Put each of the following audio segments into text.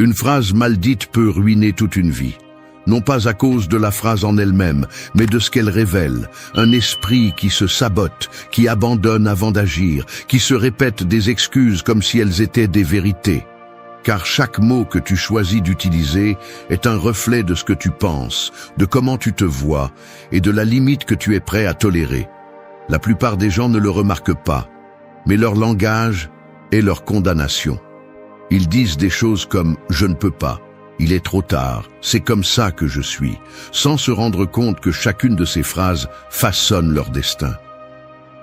Une phrase mal dite peut ruiner toute une vie. Non pas à cause de la phrase en elle-même, mais de ce qu'elle révèle. Un esprit qui se sabote, qui abandonne avant d'agir, qui se répète des excuses comme si elles étaient des vérités. Car chaque mot que tu choisis d'utiliser est un reflet de ce que tu penses, de comment tu te vois et de la limite que tu es prêt à tolérer. La plupart des gens ne le remarquent pas, mais leur langage est leur condamnation. Ils disent des choses comme « je ne peux pas ». Il est trop tard, c'est comme ça que je suis, sans se rendre compte que chacune de ces phrases façonne leur destin.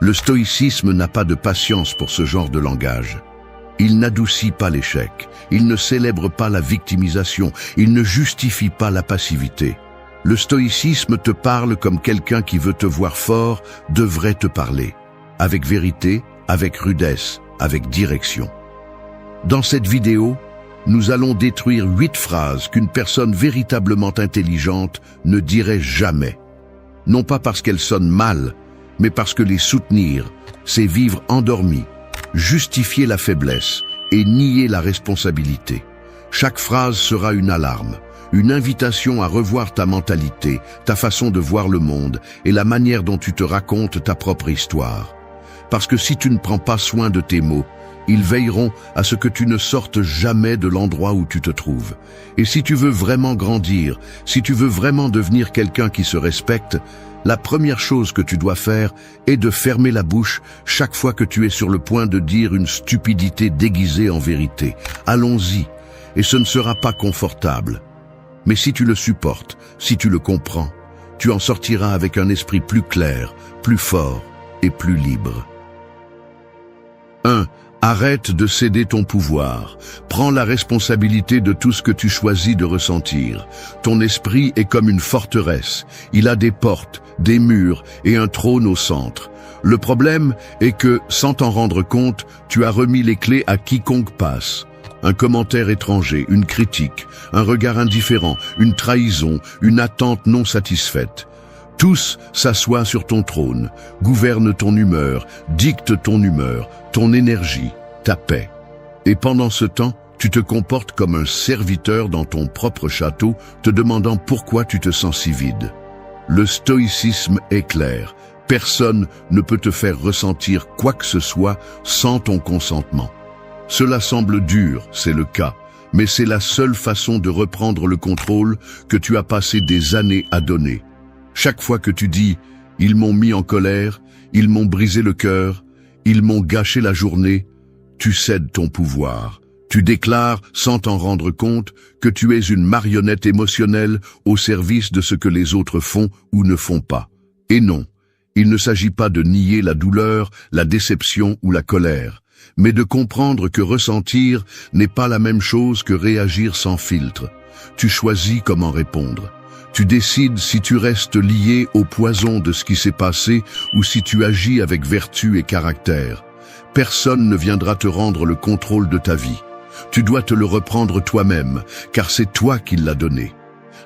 Le stoïcisme n'a pas de patience pour ce genre de langage. Il n'adoucit pas l'échec, il ne célèbre pas la victimisation, il ne justifie pas la passivité. Le stoïcisme te parle comme quelqu'un qui veut te voir fort devrait te parler, avec vérité, avec rudesse, avec direction. Dans cette vidéo, nous allons détruire 8 phrases qu'une personne véritablement intelligente ne dirait jamais. Non pas parce qu'elles sonnent mal, mais parce que les soutenir, c'est vivre endormi, justifier la faiblesse et nier la responsabilité. Chaque phrase sera une alarme, une invitation à revoir ta mentalité, ta façon de voir le monde et la manière dont tu te racontes ta propre histoire. Parce que si tu ne prends pas soin de tes mots, ils veilleront à ce que tu ne sortes jamais de l'endroit où tu te trouves. Et si tu veux vraiment grandir, si tu veux vraiment devenir quelqu'un qui se respecte, la première chose que tu dois faire est de fermer la bouche chaque fois que tu es sur le point de dire une stupidité déguisée en vérité. Allons-y, et ce ne sera pas confortable. Mais si tu le supportes, si tu le comprends, tu en sortiras avec un esprit plus clair, plus fort et plus libre. 1. Arrête de céder ton pouvoir. Prends la responsabilité de tout ce que tu choisis de ressentir. Ton esprit est comme une forteresse. Il a des portes, des murs et un trône au centre. Le problème est que, sans t'en rendre compte, tu as remis les clés à quiconque passe. Un commentaire étranger, une critique, un regard indifférent, une trahison, une attente non satisfaite. Tous s'assoient sur ton trône, gouvernent ton humeur, dictent ton humeur, ton énergie, ta paix. Et pendant ce temps, tu te comportes comme un serviteur dans ton propre château, te demandant pourquoi tu te sens si vide. Le stoïcisme est clair. Personne ne peut te faire ressentir quoi que ce soit sans ton consentement. Cela semble dur, c'est le cas, mais c'est la seule façon de reprendre le contrôle que tu as passé des années à donner. Chaque fois que tu dis « ils m'ont mis en colère, ils m'ont brisé le cœur, ils m'ont gâché la journée », tu cèdes ton pouvoir. Tu déclares, sans t'en rendre compte, que tu es une marionnette émotionnelle au service de ce que les autres font ou ne font pas. Et non, il ne s'agit pas de nier la douleur, la déception ou la colère, mais de comprendre que ressentir n'est pas la même chose que réagir sans filtre. Tu choisis comment répondre. Tu décides si tu restes lié au poison de ce qui s'est passé ou si tu agis avec vertu et caractère. Personne ne viendra te rendre le contrôle de ta vie. Tu dois te le reprendre toi-même, car c'est toi qui l'as donné.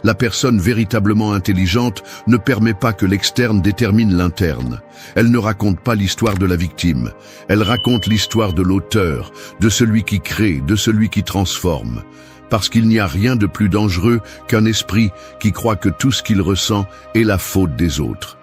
La personne véritablement intelligente ne permet pas que l'externe détermine l'interne. Elle ne raconte pas l'histoire de la victime. Elle raconte l'histoire de l'auteur, de celui qui crée, de celui qui transforme. Parce qu'il n'y a rien de plus dangereux qu'un esprit qui croit que tout ce qu'il ressent est la faute des autres.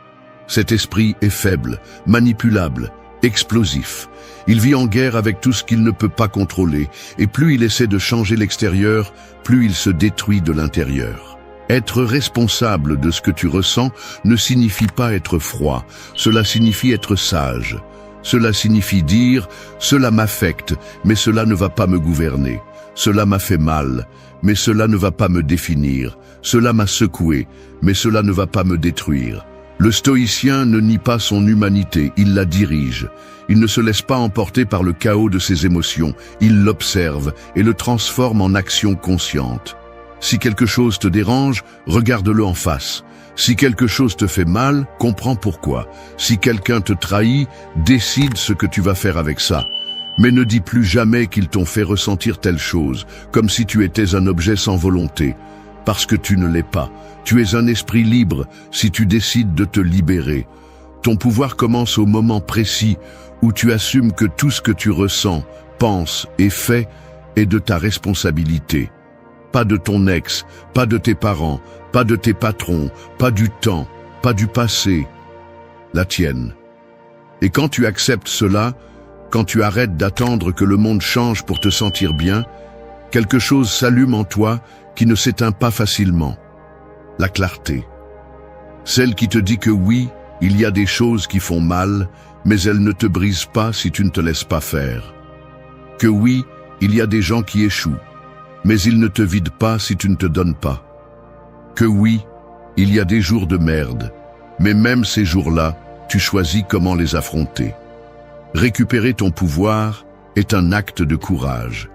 Cet esprit est faible, manipulable, explosif. Il vit en guerre avec tout ce qu'il ne peut pas contrôler, et plus il essaie de changer l'extérieur, plus il se détruit de l'intérieur. Être responsable de ce que tu ressens ne signifie pas être froid, cela signifie être sage. Cela signifie dire « cela m'affecte, mais cela ne va pas me gouverner ». Cela m'a fait mal, mais cela ne va pas me définir. Cela m'a secoué, mais cela ne va pas me détruire. Le stoïcien ne nie pas son humanité, il la dirige. Il ne se laisse pas emporter par le chaos de ses émotions. Il l'observe et le transforme en action consciente. Si quelque chose te dérange, regarde-le en face. Si quelque chose te fait mal, comprends pourquoi. Si quelqu'un te trahit, décide ce que tu vas faire avec ça. Mais ne dis plus jamais qu'ils t'ont fait ressentir telle chose, comme si tu étais un objet sans volonté. Parce que tu ne l'es pas. Tu es un esprit libre si tu décides de te libérer. Ton pouvoir commence au moment précis où tu assumes que tout ce que tu ressens, penses et fais est de ta responsabilité. pas de ton ex, pas de tes parents, pas de tes patrons, pas du temps, pas du passé, la tienne. Et quand tu acceptes cela, quand tu arrêtes d'attendre que le monde change pour te sentir bien, quelque chose s'allume en toi qui ne s'éteint pas facilement. La clarté. Celle qui te dit que oui, il y a des choses qui font mal, mais elles ne te brisent pas si tu ne te laisses pas faire. Que oui, il y a des gens qui échouent, mais ils ne te vident pas si tu ne te donnes pas. Que oui, il y a des jours de merde, mais même ces jours-là, tu choisis comment les affronter. Récupérer ton pouvoir est un acte de courage.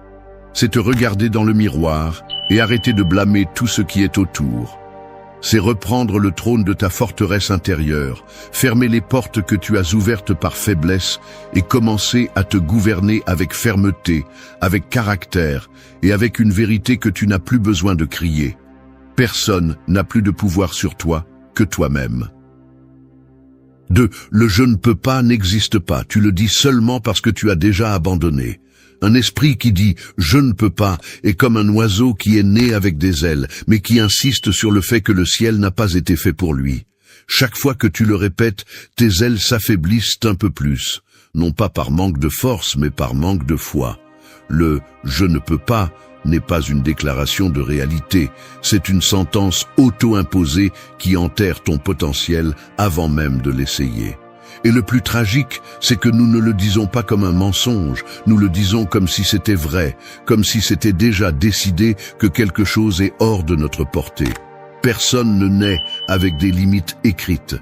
C'est te regarder dans le miroir et arrêter de blâmer tout ce qui est autour. C'est reprendre le trône de ta forteresse intérieure, fermer les portes que tu as ouvertes par faiblesse et commencer à te gouverner avec fermeté, avec caractère et avec une vérité que tu n'as plus besoin de crier. Personne n'a plus de pouvoir sur toi que toi-même. 2. Le « je ne peux pas » n'existe pas, tu le dis seulement parce que tu as déjà abandonné. Un esprit qui dit « je ne peux pas » est comme un oiseau qui est né avec des ailes, mais qui insiste sur le fait que le ciel n'a pas été fait pour lui. Chaque fois que tu le répètes, tes ailes s'affaiblissent un peu plus, non pas par manque de force, mais par manque de foi. Le « je ne peux pas » n'est pas une déclaration de réalité, c'est une sentence auto-imposée qui enterre ton potentiel avant même de l'essayer. Et le plus tragique, c'est que nous ne le disons pas comme un mensonge, nous le disons comme si c'était vrai, comme si c'était déjà décidé que quelque chose est hors de notre portée. Personne ne naît avec des limites écrites.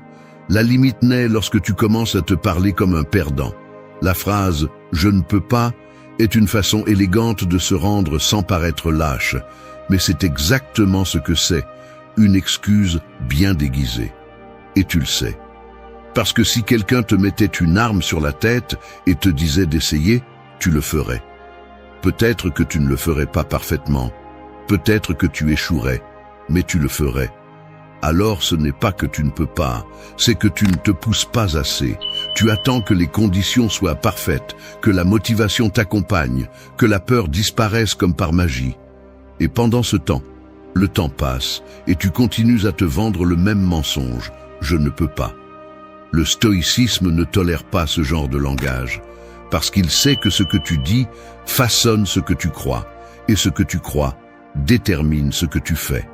La limite naît lorsque tu commences à te parler comme un perdant. La phrase « je ne peux pas » est une façon élégante de se rendre sans paraître lâche, mais c'est exactement ce que c'est, une excuse bien déguisée. Et tu le sais. Parce que si quelqu'un te mettait une arme sur la tête et te disait d'essayer, tu le ferais. Peut-être que tu ne le ferais pas parfaitement, peut-être que tu échouerais, mais tu le ferais. Alors ce n'est pas que tu ne peux pas, c'est que tu ne te pousses pas assez. Tu attends que les conditions soient parfaites, que la motivation t'accompagne, que la peur disparaisse comme par magie. Et pendant ce temps, le temps passe et tu continues à te vendre le même mensonge. Je ne peux pas. Le stoïcisme ne tolère pas ce genre de langage, parce qu'il sait que ce que tu dis façonne ce que tu crois, et ce que tu crois détermine ce que tu fais.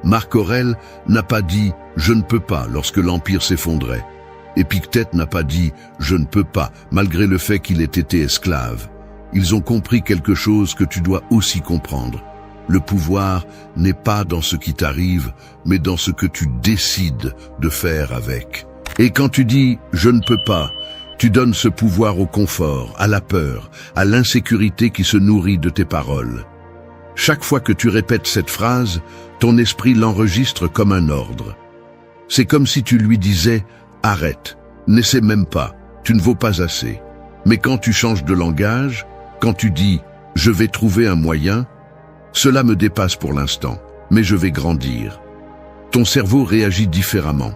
Marc Aurèle n'a pas dit « je ne peux pas » lorsque l'Empire s'effondrait. Épictète n'a pas dit « je ne peux pas » malgré le fait qu'il ait été esclave. Ils ont compris quelque chose que tu dois aussi comprendre. Le pouvoir n'est pas dans ce qui t'arrive, mais dans ce que tu décides de faire avec. Et quand tu dis « je ne peux pas », tu donnes ce pouvoir au confort, à la peur, à l'insécurité qui se nourrit de tes paroles. Chaque fois que tu répètes cette phrase, ton esprit l'enregistre comme un ordre. C'est comme si tu lui disais « arrête, n'essaie même pas, tu ne vaux pas assez ». Mais quand tu changes de langage, quand tu dis « je vais trouver un moyen », cela me dépasse pour l'instant, mais je vais grandir. Ton cerveau réagit différemment.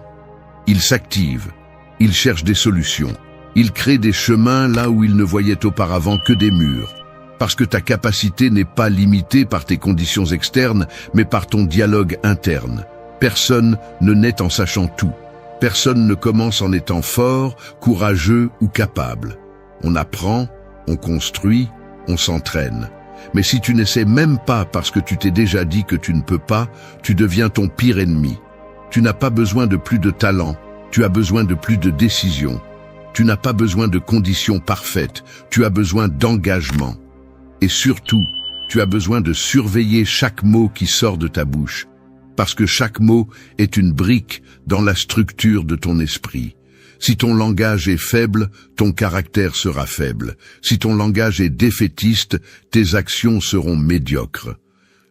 Il s'active, il cherche des solutions, il crée des chemins là où il ne voyait auparavant que des murs. Parce que ta capacité n'est pas limitée par tes conditions externes, mais par ton dialogue interne. Personne ne naît en sachant tout. Personne ne commence en étant fort, courageux ou capable. On apprend, on construit, on s'entraîne. Mais si tu n'essaies même pas parce que tu t'es déjà dit que tu ne peux pas, tu deviens ton pire ennemi. Tu n'as pas besoin de plus de talent, tu as besoin de plus de décision. Tu n'as pas besoin de conditions parfaites, tu as besoin d'engagement. Et surtout, tu as besoin de surveiller chaque mot qui sort de ta bouche, parce que chaque mot est une brique dans la structure de ton esprit. Si ton langage est faible, ton caractère sera faible. Si ton langage est défaitiste, tes actions seront médiocres.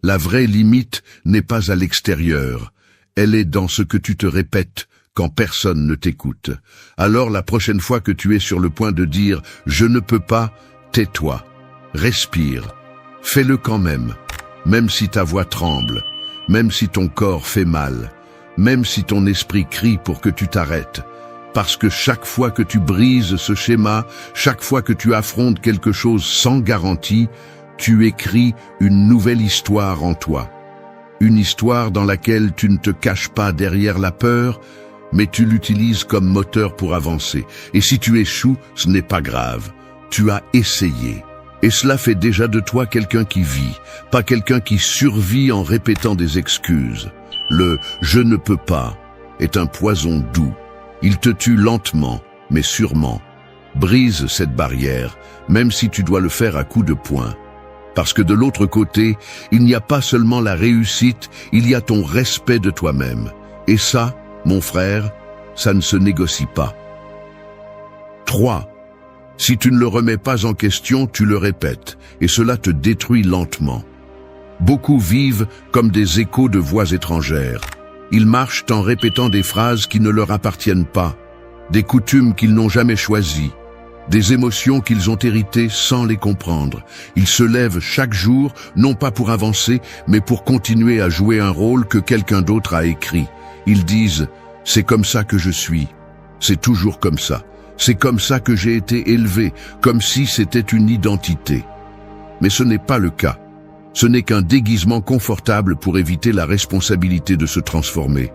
La vraie limite n'est pas à l'extérieur, elle est dans ce que tu te répètes quand personne ne t'écoute. Alors la prochaine fois que tu es sur le point de dire « je ne peux pas », tais-toi. Respire, fais-le quand même si ta voix tremble, même si ton corps fait mal, même si ton esprit crie pour que tu t'arrêtes. Parce que chaque fois que tu brises ce schéma, chaque fois que tu affrontes quelque chose sans garantie, tu écris une nouvelle histoire en toi. une histoire dans laquelle tu ne te caches pas derrière la peur, mais tu l'utilises comme moteur pour avancer. Et si tu échoues, ce n'est pas grave. Tu as essayé. Et cela fait déjà de toi quelqu'un qui vit, pas quelqu'un qui survit en répétant des excuses. Le « je ne peux pas » est un poison doux. Il te tue lentement, mais sûrement. Brise cette barrière, même si tu dois le faire à coups de poing. Parce que de l'autre côté, il n'y a pas seulement la réussite, il y a ton respect de toi-même. Et ça, mon frère, ça ne se négocie pas. 3. Si tu ne le remets pas en question, tu le répètes, et cela te détruit lentement. Beaucoup vivent comme des échos de voix étrangères. Ils marchent en répétant des phrases qui ne leur appartiennent pas, des coutumes qu'ils n'ont jamais choisies, des émotions qu'ils ont héritées sans les comprendre. Ils se lèvent chaque jour, non pas pour avancer, mais pour continuer à jouer un rôle que quelqu'un d'autre a écrit. Ils disent « c'est comme ça que je suis, c'est toujours comme ça, c'est comme ça que j'ai été élevé, comme si c'était une identité ». Mais ce n'est pas le cas. Ce n'est qu'un déguisement confortable pour éviter la responsabilité de se transformer.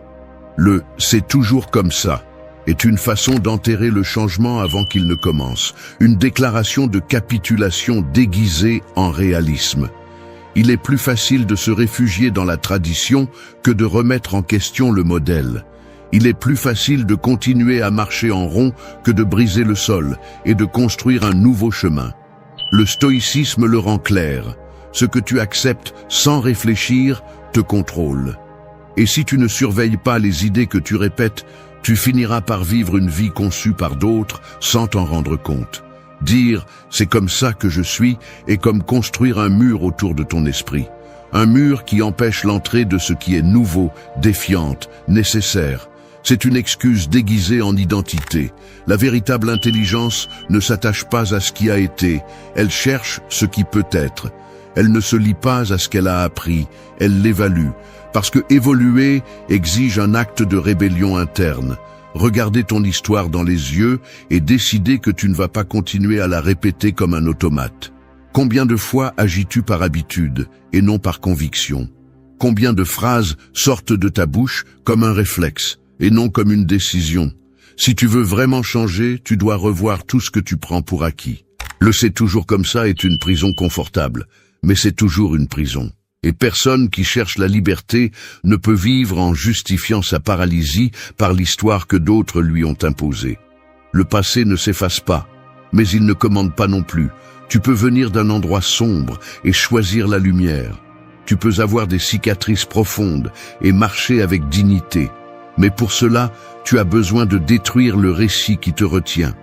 Le « c'est toujours comme ça » est une façon d'enterrer le changement avant qu'il ne commence, une déclaration de capitulation déguisée en réalisme. Il est plus facile de se réfugier dans la tradition que de remettre en question le modèle. Il est plus facile de continuer à marcher en rond que de briser le sol et de construire un nouveau chemin. Le stoïcisme le rend clair. Ce que tu acceptes sans réfléchir te contrôle. Et si tu ne surveilles pas les idées que tu répètes, tu finiras par vivre une vie conçue par d'autres sans t'en rendre compte. Dire « c'est comme ça que je suis » est comme construire un mur autour de ton esprit. Un mur qui empêche l'entrée de ce qui est nouveau, défiante, nécessaire. C'est une excuse déguisée en identité. La véritable intelligence ne s'attache pas à ce qui a été, elle cherche ce qui peut être. Elle ne se lie pas à ce qu'elle a appris, elle l'évalue. Parce que évoluer exige un acte de rébellion interne. Regarder ton histoire dans les yeux et décider que tu ne vas pas continuer à la répéter comme un automate. Combien de fois agis-tu par habitude et non par conviction? Combien de phrases sortent de ta bouche comme un réflexe et non comme une décision? Si tu veux vraiment changer, tu dois revoir tout ce que tu prends pour acquis. Le « c'est toujours comme ça » est une prison confortable, mais c'est toujours une prison. Et personne qui cherche la liberté ne peut vivre en justifiant sa paralysie par l'histoire que d'autres lui ont imposée. Le passé ne s'efface pas, mais il ne commande pas non plus. Tu peux venir d'un endroit sombre et choisir la lumière. Tu peux avoir des cicatrices profondes et marcher avec dignité. Mais pour cela, tu as besoin de détruire le récit qui te retient.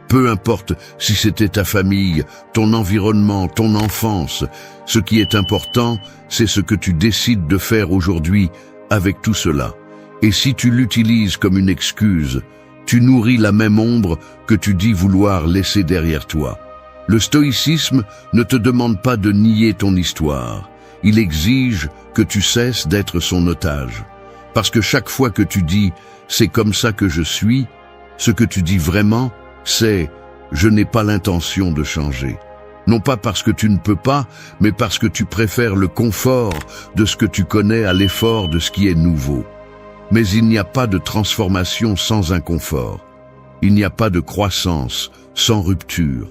Peu importe si c'était ta famille, ton environnement, ton enfance, ce qui est important, c'est ce que tu décides de faire aujourd'hui avec tout cela. Et si tu l'utilises comme une excuse, tu nourris la même ombre que tu dis vouloir laisser derrière toi. Le stoïcisme ne te demande pas de nier ton histoire. Il exige que tu cesses d'être son otage. Parce que chaque fois que tu dis « c'est comme ça que je suis », ce que tu dis vraiment, c'est « je n'ai pas l'intention de changer ». Non pas parce que tu ne peux pas, mais parce que tu préfères le confort de ce que tu connais à l'effort de ce qui est nouveau. Mais il n'y a pas de transformation sans inconfort. Il n'y a pas de croissance sans rupture.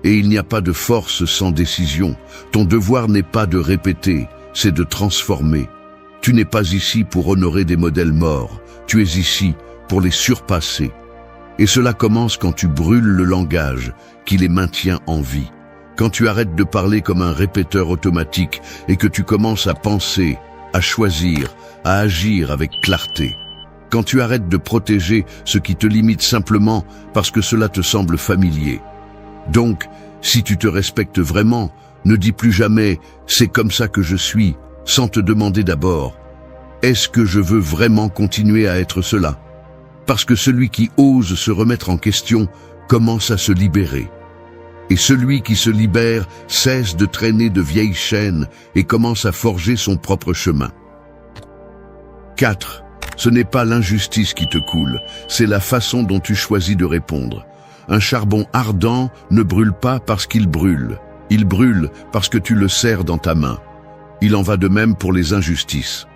Et il n'y a pas de force sans décision. Ton devoir n'est pas de répéter, c'est de transformer. Tu n'es pas ici pour honorer des modèles morts, tu es ici pour les surpasser. Et cela commence quand tu brûles le langage qui les maintient en vie. Quand tu arrêtes de parler comme un répéteur automatique et que tu commences à penser, à choisir, à agir avec clarté. Quand tu arrêtes de protéger ce qui te limite simplement parce que cela te semble familier. Donc, si tu te respectes vraiment, ne dis plus jamais « c'est comme ça que je suis » sans te demander d'abord « est-ce que je veux vraiment continuer à être cela ?» Parce que celui qui ose se remettre en question commence à se libérer. Et celui qui se libère cesse de traîner de vieilles chaînes et commence à forger son propre chemin. 4. Ce n'est pas l'injustice qui te coule, c'est la façon dont tu choisis de répondre. Un charbon ardent ne brûle pas parce qu'il brûle. Il brûle parce que tu le serres dans ta main. Il en va de même pour les injustices.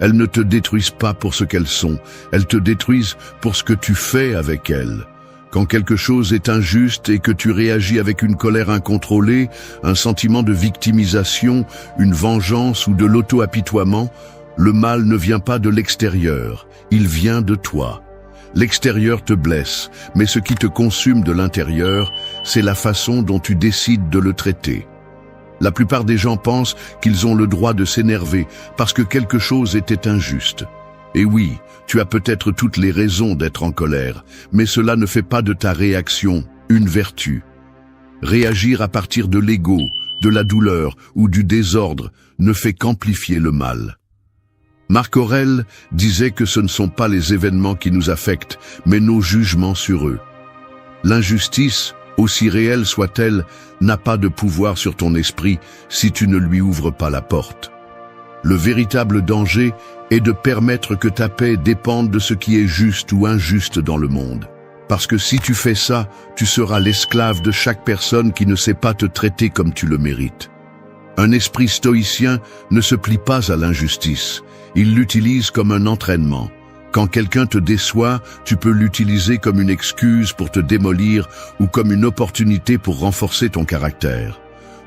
Elles ne te détruisent pas pour ce qu'elles sont, elles te détruisent pour ce que tu fais avec elles. Quand quelque chose est injuste et que tu réagis avec une colère incontrôlée, un sentiment de victimisation, une vengeance ou de l'auto-apitoiement, le mal ne vient pas de l'extérieur, il vient de toi. L'extérieur te blesse, mais ce qui te consume de l'intérieur, c'est la façon dont tu décides de le traiter. La plupart des gens pensent qu'ils ont le droit de s'énerver parce que quelque chose était injuste. Et oui, tu as peut-être toutes les raisons d'être en colère, mais cela ne fait pas de ta réaction une vertu. Réagir à partir de l'ego, de la douleur ou du désordre ne fait qu'amplifier le mal. Marc Aurèle disait que ce ne sont pas les événements qui nous affectent, mais nos jugements sur eux. L'injustice, aussi réelle soit-elle, n'a pas de pouvoir sur ton esprit si tu ne lui ouvres pas la porte. Le véritable danger est de permettre que ta paix dépende de ce qui est juste ou injuste dans le monde. Parce que si tu fais ça, tu seras l'esclave de chaque personne qui ne sait pas te traiter comme tu le mérites. Un esprit stoïcien ne se plie pas à l'injustice. Il l'utilise comme un entraînement. Quand quelqu'un te déçoit, tu peux l'utiliser comme une excuse pour te démolir ou comme une opportunité pour renforcer ton caractère.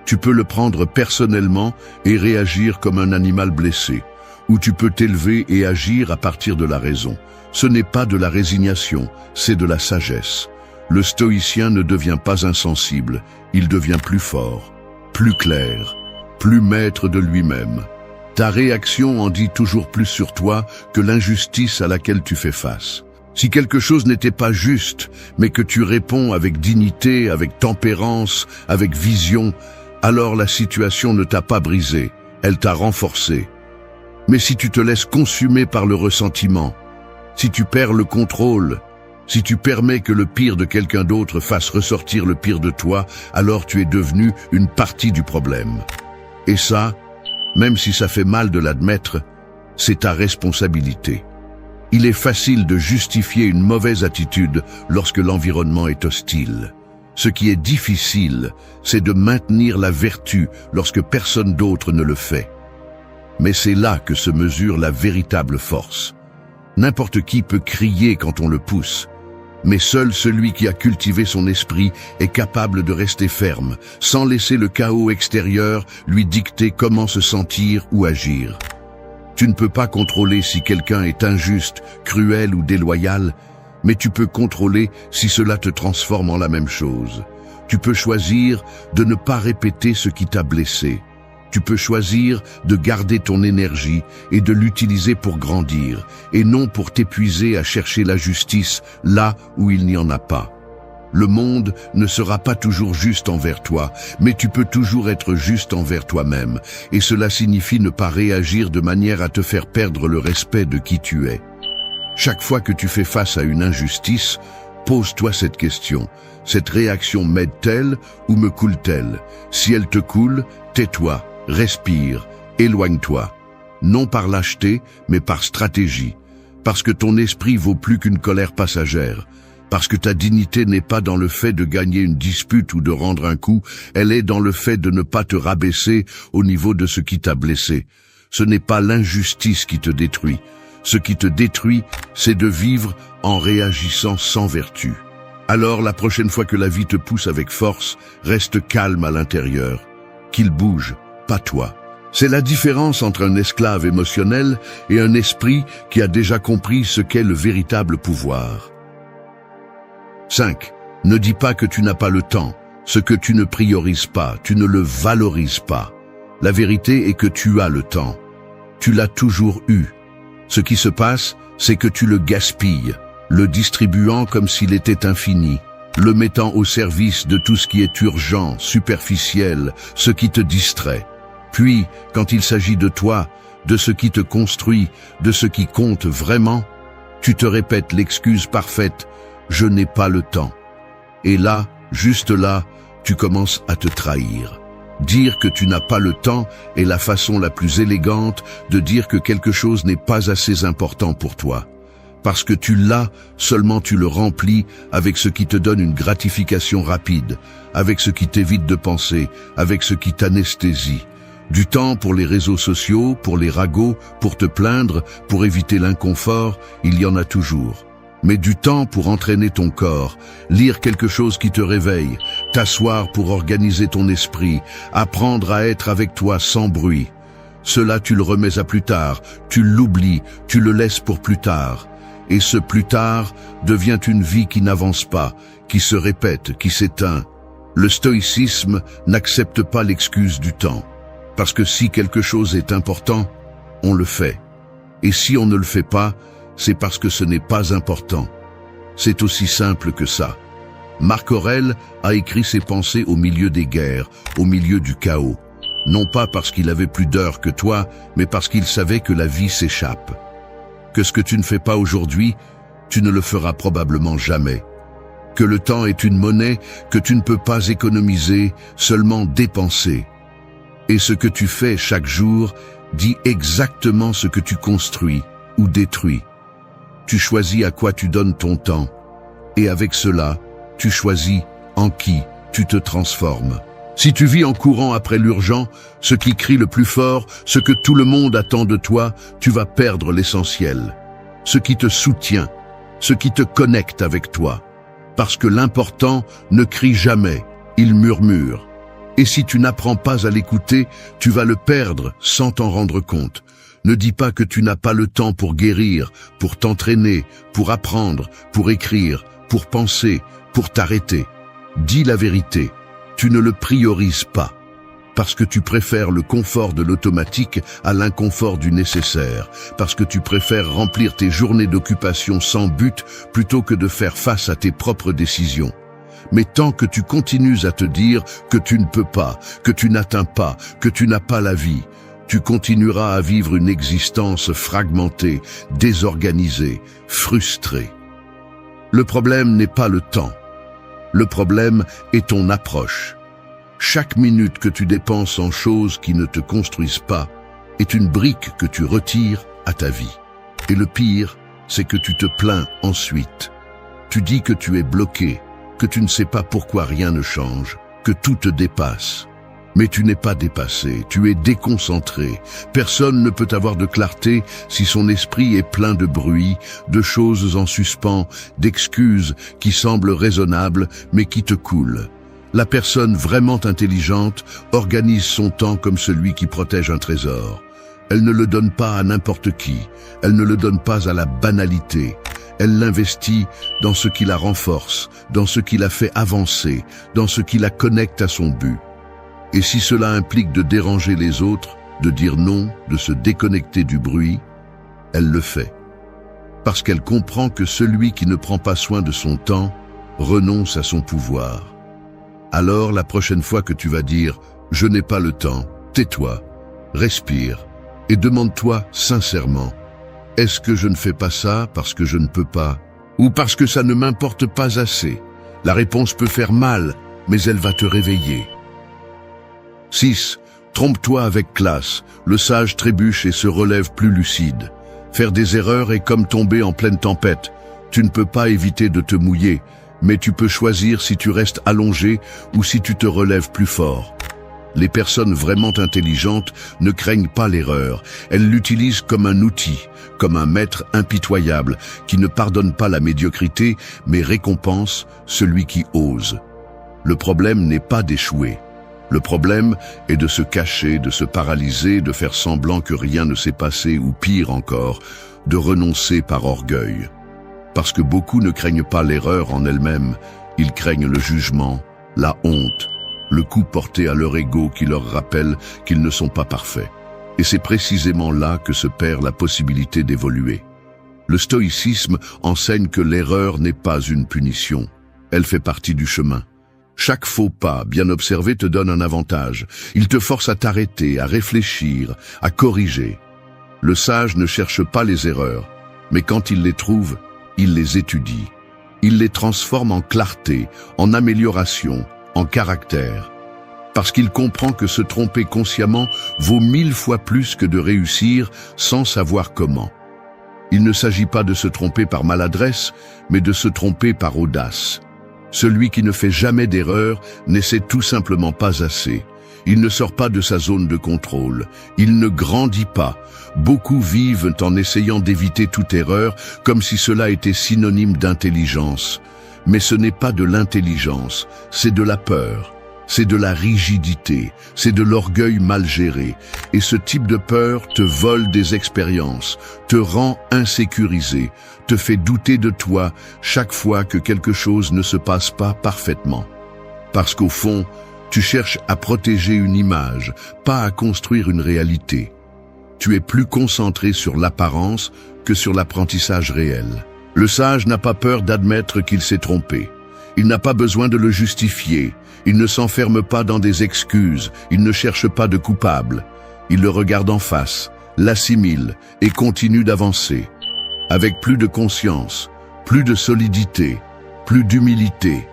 Tu peux le prendre personnellement et réagir comme un animal blessé. Ou tu peux t'élever et agir à partir de la raison. Ce n'est pas de la résignation, c'est de la sagesse. Le stoïcien ne devient pas insensible, il devient plus fort, plus clair, plus maître de lui-même. Ta réaction en dit toujours plus sur toi que l'injustice à laquelle tu fais face. Si quelque chose n'était pas juste, mais que tu réponds avec dignité, avec tempérance, avec vision, alors la situation ne t'a pas brisé, elle t'a renforcé. Mais si tu te laisses consumer par le ressentiment, si tu perds le contrôle, si tu permets que le pire de quelqu'un d'autre fasse ressortir le pire de toi, alors tu es devenu une partie du problème. Et ça, même si ça fait mal de l'admettre, c'est ta responsabilité. Il est facile de justifier une mauvaise attitude lorsque l'environnement est hostile. Ce qui est difficile, c'est de maintenir la vertu lorsque personne d'autre ne le fait. Mais c'est là que se mesure la véritable force. N'importe qui peut crier quand on le pousse, mais seul celui qui a cultivé son esprit est capable de rester ferme, sans laisser le chaos extérieur lui dicter comment se sentir ou agir. Tu ne peux pas contrôler si quelqu'un est injuste, cruel ou déloyal, mais tu peux contrôler si cela te transforme en la même chose. Tu peux choisir de ne pas répéter ce qui t'a blessé. Tu peux choisir de garder ton énergie et de l'utiliser pour grandir, et non pour t'épuiser à chercher la justice là où il n'y en a pas. Le monde ne sera pas toujours juste envers toi, mais tu peux toujours être juste envers toi-même, et cela signifie ne pas réagir de manière à te faire perdre le respect de qui tu es. Chaque fois que tu fais face à une injustice, pose-toi cette question. Cette réaction m'aide-t-elle ou me coule-t-elle? Si elle te coule, tais-toi. Respire, éloigne-toi, non par lâcheté, mais par stratégie, parce que ton esprit vaut plus qu'une colère passagère, parce que ta dignité n'est pas dans le fait de gagner une dispute ou de rendre un coup, elle est dans le fait de ne pas te rabaisser au niveau de ce qui t'a blessé. Ce n'est pas l'injustice qui te détruit. Ce qui te détruit, c'est de vivre en réagissant sans vertu. Alors, la prochaine fois que la vie te pousse avec force, reste calme à l'intérieur, qu'il bouge, pas toi. C'est la différence entre un esclave émotionnel et un esprit qui a déjà compris ce qu'est le véritable pouvoir. 5. Ne dis pas que tu n'as pas le temps. Ce que tu ne priorises pas, tu ne le valorises pas. La vérité est que tu as le temps. Tu l'as toujours eu. Ce qui se passe, c'est que tu le gaspilles, le distribuant comme s'il était infini, le mettant au service de tout ce qui est urgent, superficiel, ce qui te distrait. Puis, quand il s'agit de toi, de ce qui te construit, de ce qui compte vraiment, tu te répètes l'excuse parfaite « je n'ai pas le temps ». Et là, juste là, tu commences à te trahir. Dire que tu n'as pas le temps est la façon la plus élégante de dire que quelque chose n'est pas assez important pour toi. Parce que tu l'as, seulement tu le remplis avec ce qui te donne une gratification rapide, avec ce qui t'évite de penser, avec ce qui t'anesthésie. Du temps pour les réseaux sociaux, pour les ragots, pour te plaindre, pour éviter l'inconfort, il y en a toujours. Mais du temps pour entraîner ton corps, lire quelque chose qui te réveille, t'asseoir pour organiser ton esprit, apprendre à être avec toi sans bruit. Cela tu le remets à plus tard, tu l'oublies, tu le laisses pour plus tard. Et ce plus tard devient une vie qui n'avance pas, qui se répète, qui s'éteint. Le stoïcisme n'accepte pas l'excuse du temps. Parce que si quelque chose est important, on le fait. Et si on ne le fait pas, c'est parce que ce n'est pas important. C'est aussi simple que ça. Marc Aurèle a écrit ses pensées au milieu des guerres, au milieu du chaos. Non pas parce qu'il avait plus d'heures que toi, mais parce qu'il savait que la vie s'échappe. Que ce que tu ne fais pas aujourd'hui, tu ne le feras probablement jamais. Que le temps est une monnaie que tu ne peux pas économiser, seulement dépenser. Et ce que tu fais chaque jour dit exactement ce que tu construis ou détruis. Tu choisis à quoi tu donnes ton temps. Et avec cela, tu choisis en qui tu te transformes. Si tu vis en courant après l'urgent, ce qui crie le plus fort, ce que tout le monde attend de toi, tu vas perdre l'essentiel. Ce qui te soutient, ce qui te connecte avec toi. Parce que l'important ne crie jamais, il murmure. Et si tu n'apprends pas à l'écouter, tu vas le perdre sans t'en rendre compte. Ne dis pas que tu n'as pas le temps pour guérir, pour t'entraîner, pour apprendre, pour écrire, pour penser, pour t'arrêter. Dis la vérité, tu ne le priorises pas. Parce que tu préfères le confort de l'automatique à l'inconfort du nécessaire. Parce que tu préfères remplir tes journées d'occupation sans but plutôt que de faire face à tes propres décisions. Mais tant que tu continues à te dire que tu ne peux pas, que tu n'atteins pas, que tu n'as pas la vie, tu continueras à vivre une existence fragmentée, désorganisée, frustrée. Le problème n'est pas le temps. Le problème est ton approche. Chaque minute que tu dépenses en choses qui ne te construisent pas est une brique que tu retires à ta vie. Et le pire, c'est que tu te plains ensuite. Tu dis que tu es bloqué, que tu ne sais pas pourquoi rien ne change, que tout te dépasse. Mais tu n'es pas dépassé, tu es déconcentré. Personne ne peut avoir de clarté si son esprit est plein de bruit, de choses en suspens, d'excuses qui semblent raisonnables mais qui te coulent. La personne vraiment intelligente organise son temps comme celui qui protège un trésor. Elle ne le donne pas à n'importe qui, elle ne le donne pas à la banalité. Elle l'investit dans ce qui la renforce, dans ce qui la fait avancer, dans ce qui la connecte à son but. Et si cela implique de déranger les autres, de dire non, de se déconnecter du bruit, elle le fait. Parce qu'elle comprend que celui qui ne prend pas soin de son temps renonce à son pouvoir. Alors la prochaine fois que tu vas dire « je n'ai pas le temps », tais-toi, respire et demande-toi sincèrement « est-ce que je ne fais pas ça parce que je ne peux pas ou parce que ça ne m'importe pas assez ?» La réponse peut faire mal, mais elle va te réveiller. 6. Trompe-toi avec classe. Le sage trébuche et se relève plus lucide. Faire des erreurs est comme tomber en pleine tempête. Tu ne peux pas éviter de te mouiller, mais tu peux choisir si tu restes allongé ou si tu te relèves plus fort. Les personnes vraiment intelligentes ne craignent pas l'erreur. Elles l'utilisent comme un outil, comme un maître impitoyable qui ne pardonne pas la médiocrité, mais récompense celui qui ose. Le problème n'est pas d'échouer. Le problème est de se cacher, de se paralyser, de faire semblant que rien ne s'est passé ou pire encore, de renoncer par orgueil. Parce que beaucoup ne craignent pas l'erreur en elle-même, ils craignent le jugement, la honte, le coup porté à leur ego qui leur rappelle qu'ils ne sont pas parfaits. Et c'est précisément là que se perd la possibilité d'évoluer. Le stoïcisme enseigne que l'erreur n'est pas une punition, elle fait partie du chemin. Chaque faux pas bien observé te donne un avantage. Il te force à t'arrêter, à réfléchir, à corriger. Le sage ne cherche pas les erreurs, mais quand il les trouve, il les étudie. Il les transforme en clarté, en amélioration, en caractère. Parce qu'il comprend que se tromper consciemment vaut 1000 fois plus que de réussir sans savoir comment. Il ne s'agit pas de se tromper par maladresse, mais de se tromper par audace. Celui qui ne fait jamais d'erreur n'essaie tout simplement pas assez. Il ne sort pas de sa zone de contrôle. Il ne grandit pas. Beaucoup vivent en essayant d'éviter toute erreur, comme si cela était synonyme d'intelligence. Mais ce n'est pas de l'intelligence, c'est de la peur. C'est de la rigidité, c'est de l'orgueil mal géré. Et ce type de peur te vole des expériences, te rend insécurisé, te fait douter de toi chaque fois que quelque chose ne se passe pas parfaitement. Parce qu'au fond, tu cherches à protéger une image, pas à construire une réalité. Tu es plus concentré sur l'apparence que sur l'apprentissage réel. Le sage n'a pas peur d'admettre qu'il s'est trompé. Il n'a pas besoin de le justifier. Il ne s'enferme pas dans des excuses. Il ne cherche pas de coupable. Il le regarde en face, l'assimile et continue d'avancer. Avec plus de conscience, plus de solidité, plus d'humilité.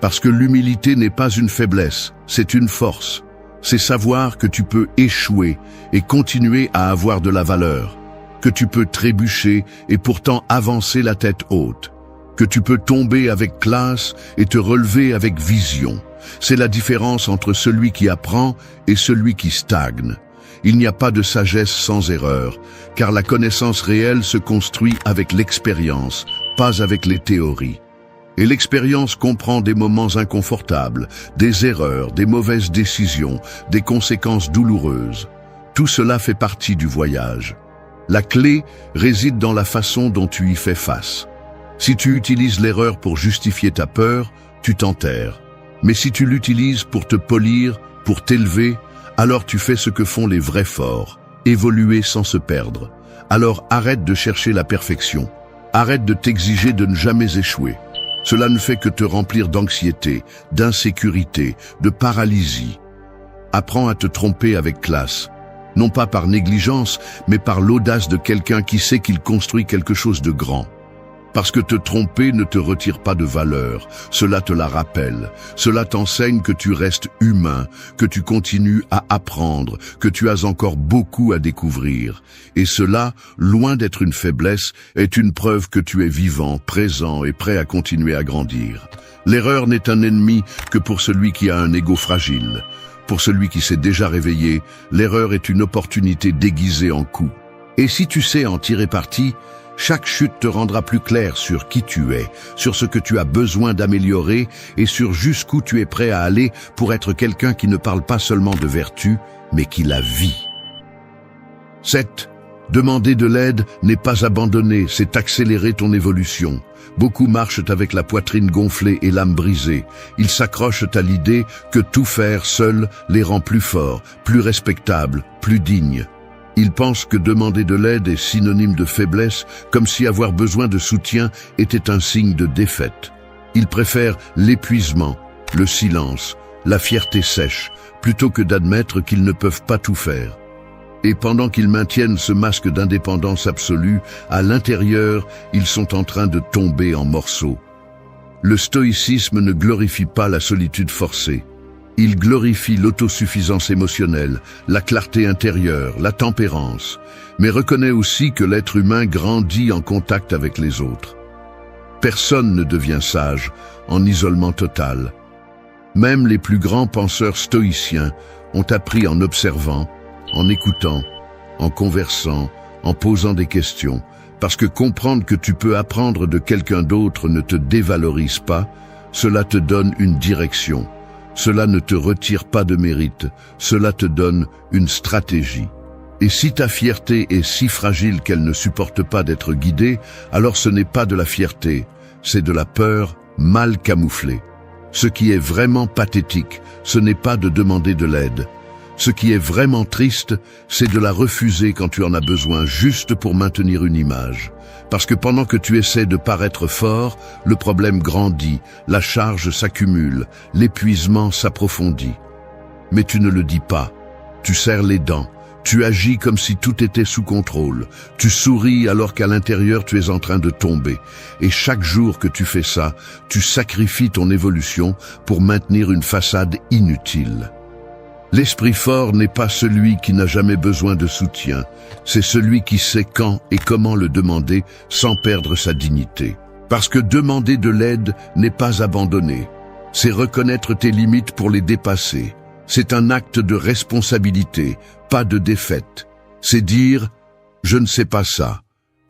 Parce que l'humilité n'est pas une faiblesse, c'est une force. C'est savoir que tu peux échouer et continuer à avoir de la valeur. Que tu peux trébucher et pourtant avancer la tête haute. Que tu peux tomber avec classe et te relever avec vision. C'est la différence entre celui qui apprend et celui qui stagne. Il n'y a pas de sagesse sans erreur, car la connaissance réelle se construit avec l'expérience, pas avec les théories. Et l'expérience comprend des moments inconfortables, des erreurs, des mauvaises décisions, des conséquences douloureuses. Tout cela fait partie du voyage. La clé réside dans la façon dont tu y fais face. Si tu utilises l'erreur pour justifier ta peur, tu t'enterres. Mais si tu l'utilises pour te polir, pour t'élever, alors tu fais ce que font les vrais forts, évoluer sans se perdre. Alors arrête de chercher la perfection. Arrête de t'exiger de ne jamais échouer. Cela ne fait que te remplir d'anxiété, d'insécurité, de paralysie. Apprends à te tromper avec classe. Non pas par négligence, mais par l'audace de quelqu'un qui sait qu'il construit quelque chose de grand. Parce que te tromper ne te retire pas de valeur, cela te la rappelle. Cela t'enseigne que tu restes humain, que tu continues à apprendre, que tu as encore beaucoup à découvrir. Et cela, loin d'être une faiblesse, est une preuve que tu es vivant, présent et prêt à continuer à grandir. L'erreur n'est un ennemi que pour celui qui a un ego fragile. Pour celui qui s'est déjà réveillé, l'erreur est une opportunité déguisée en coup. Et si tu sais en tirer parti, chaque chute te rendra plus clair sur qui tu es, sur ce que tu as besoin d'améliorer et sur jusqu'où tu es prêt à aller pour être quelqu'un qui ne parle pas seulement de vertu, mais qui la vit. 7. Demander de l'aide n'est pas abandonner, c'est accélérer ton évolution. Beaucoup marchent avec la poitrine gonflée et l'âme brisée. Ils s'accrochent à l'idée que tout faire seul les rend plus forts, plus respectables, plus dignes. Ils pensent que demander de l'aide est synonyme de faiblesse, comme si avoir besoin de soutien était un signe de défaite. Ils préfèrent l'épuisement, le silence, la fierté sèche, plutôt que d'admettre qu'ils ne peuvent pas tout faire. Et pendant qu'ils maintiennent ce masque d'indépendance absolue, à l'intérieur, ils sont en train de tomber en morceaux. Le stoïcisme ne glorifie pas la solitude forcée. Il glorifie l'autosuffisance émotionnelle, la clarté intérieure, la tempérance, mais reconnaît aussi que l'être humain grandit en contact avec les autres. Personne ne devient sage en isolement total. Même les plus grands penseurs stoïciens ont appris en observant, en écoutant, en conversant, en posant des questions, parce que comprendre que tu peux apprendre de quelqu'un d'autre ne te dévalorise pas, cela te donne une direction. Cela ne te retire pas de mérite, cela te donne une stratégie. Et si ta fierté est si fragile qu'elle ne supporte pas d'être guidée, alors ce n'est pas de la fierté, c'est de la peur mal camouflée. Ce qui est vraiment pathétique, ce n'est pas de demander de l'aide. Ce qui est vraiment triste, c'est de la refuser quand tu en as besoin juste pour maintenir une image. Parce que pendant que tu essaies de paraître fort, le problème grandit, la charge s'accumule, l'épuisement s'approfondit. Mais tu ne le dis pas. Tu serres les dents. Tu agis comme si tout était sous contrôle. Tu souris alors qu'à l'intérieur tu es en train de tomber. Et chaque jour que tu fais ça, tu sacrifies ton évolution pour maintenir une façade inutile. L'esprit fort n'est pas celui qui n'a jamais besoin de soutien, c'est celui qui sait quand et comment le demander sans perdre sa dignité. Parce que demander de l'aide n'est pas abandonner, c'est reconnaître tes limites pour les dépasser. C'est un acte de responsabilité, pas de défaite. C'est dire « je ne sais pas ça ».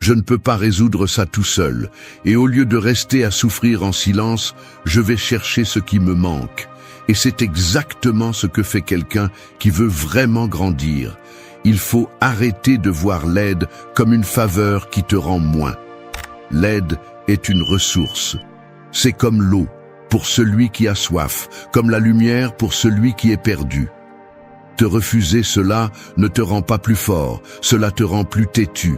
Je ne peux pas résoudre ça tout seul, et au lieu de rester à souffrir en silence, je vais chercher ce qui me manque. Et c'est exactement ce que fait quelqu'un qui veut vraiment grandir. Il faut arrêter de voir l'aide comme une faveur qui te rend moins. L'aide est une ressource. C'est comme l'eau pour celui qui a soif, comme la lumière pour celui qui est perdu. Te refuser cela ne te rend pas plus fort, cela te rend plus têtu.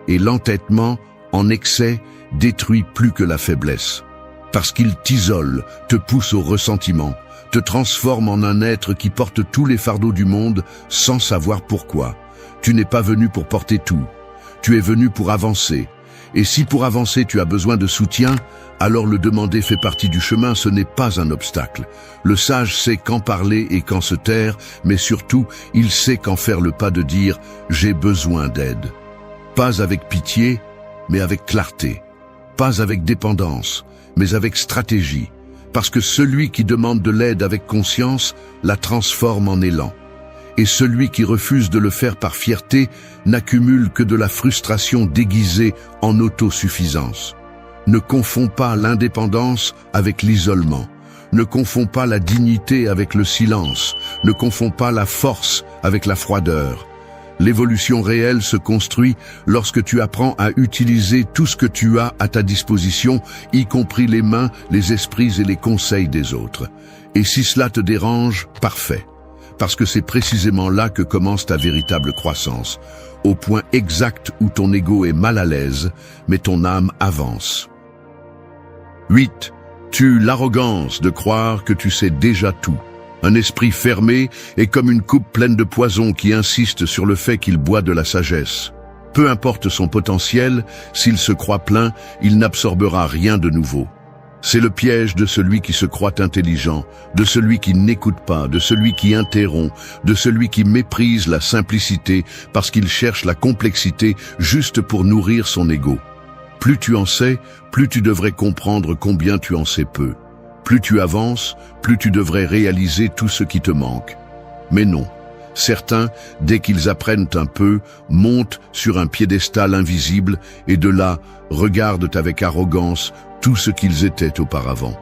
Et l'entêtement, en excès, détruit plus que la faiblesse. Parce qu'il t'isole, te pousse au ressentiment, te transforme en un être qui porte tous les fardeaux du monde sans savoir pourquoi. Tu n'es pas venu pour porter tout. Tu es venu pour avancer. Et si pour avancer tu as besoin de soutien, alors le demander fait partie du chemin, ce n'est pas un obstacle. Le sage sait quand parler et quand se taire, mais surtout, il sait quand faire le pas de dire « j'ai besoin d'aide ». Pas avec pitié, mais avec clarté. Pas avec dépendance, mais avec stratégie. Parce que celui qui demande de l'aide avec conscience la transforme en élan. Et celui qui refuse de le faire par fierté n'accumule que de la frustration déguisée en autosuffisance. Ne confonds pas l'indépendance avec l'isolement. Ne confonds pas la dignité avec le silence. Ne confonds pas la force avec la froideur. L'évolution réelle se construit lorsque tu apprends à utiliser tout ce que tu as à ta disposition, y compris les mains, les esprits et les conseils des autres. Et si cela te dérange, parfait. Parce que c'est précisément là que commence ta véritable croissance, au point exact où ton ego est mal à l'aise, mais ton âme avance. 8. Tue l'arrogance de croire que tu sais déjà tout. Un esprit fermé est comme une coupe pleine de poison qui insiste sur le fait qu'il boit de la sagesse. Peu importe son potentiel, s'il se croit plein, il n'absorbera rien de nouveau. C'est le piège de celui qui se croit intelligent, de celui qui n'écoute pas, de celui qui interrompt, de celui qui méprise la simplicité parce qu'il cherche la complexité juste pour nourrir son ego. Plus tu en sais, plus tu devrais comprendre combien tu en sais peu. Plus tu avances, plus tu devrais réaliser tout ce qui te manque. Mais non, certains, dès qu'ils apprennent un peu, montent sur un piédestal invisible et de là, regardent avec arrogance tout ce qu'ils étaient auparavant.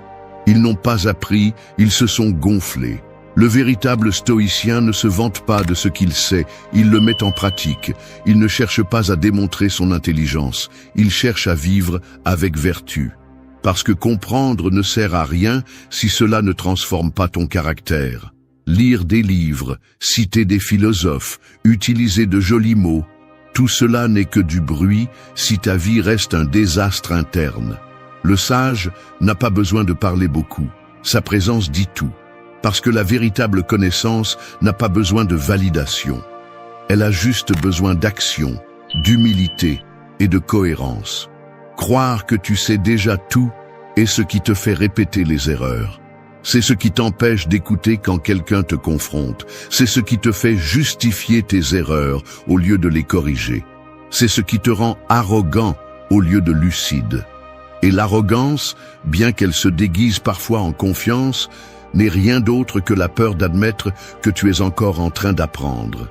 Ils n'ont pas appris, ils se sont gonflés. Le véritable stoïcien ne se vante pas de ce qu'il sait, il le met en pratique. Il ne cherche pas à démontrer son intelligence, il cherche à vivre avec vertu. Parce que comprendre ne sert à rien si cela ne transforme pas ton caractère. Lire des livres, citer des philosophes, utiliser de jolis mots, tout cela n'est que du bruit si ta vie reste un désastre interne. Le sage n'a pas besoin de parler beaucoup, sa présence dit tout. Parce que la véritable connaissance n'a pas besoin de validation. Elle a juste besoin d'action, d'humilité et de cohérence. Croire que tu sais déjà tout est ce qui te fait répéter les erreurs. C'est ce qui t'empêche d'écouter quand quelqu'un te confronte. C'est ce qui te fait justifier tes erreurs au lieu de les corriger. C'est ce qui te rend arrogant au lieu de lucide. Et l'arrogance, bien qu'elle se déguise parfois en confiance, n'est rien d'autre que la peur d'admettre que tu es encore en train d'apprendre.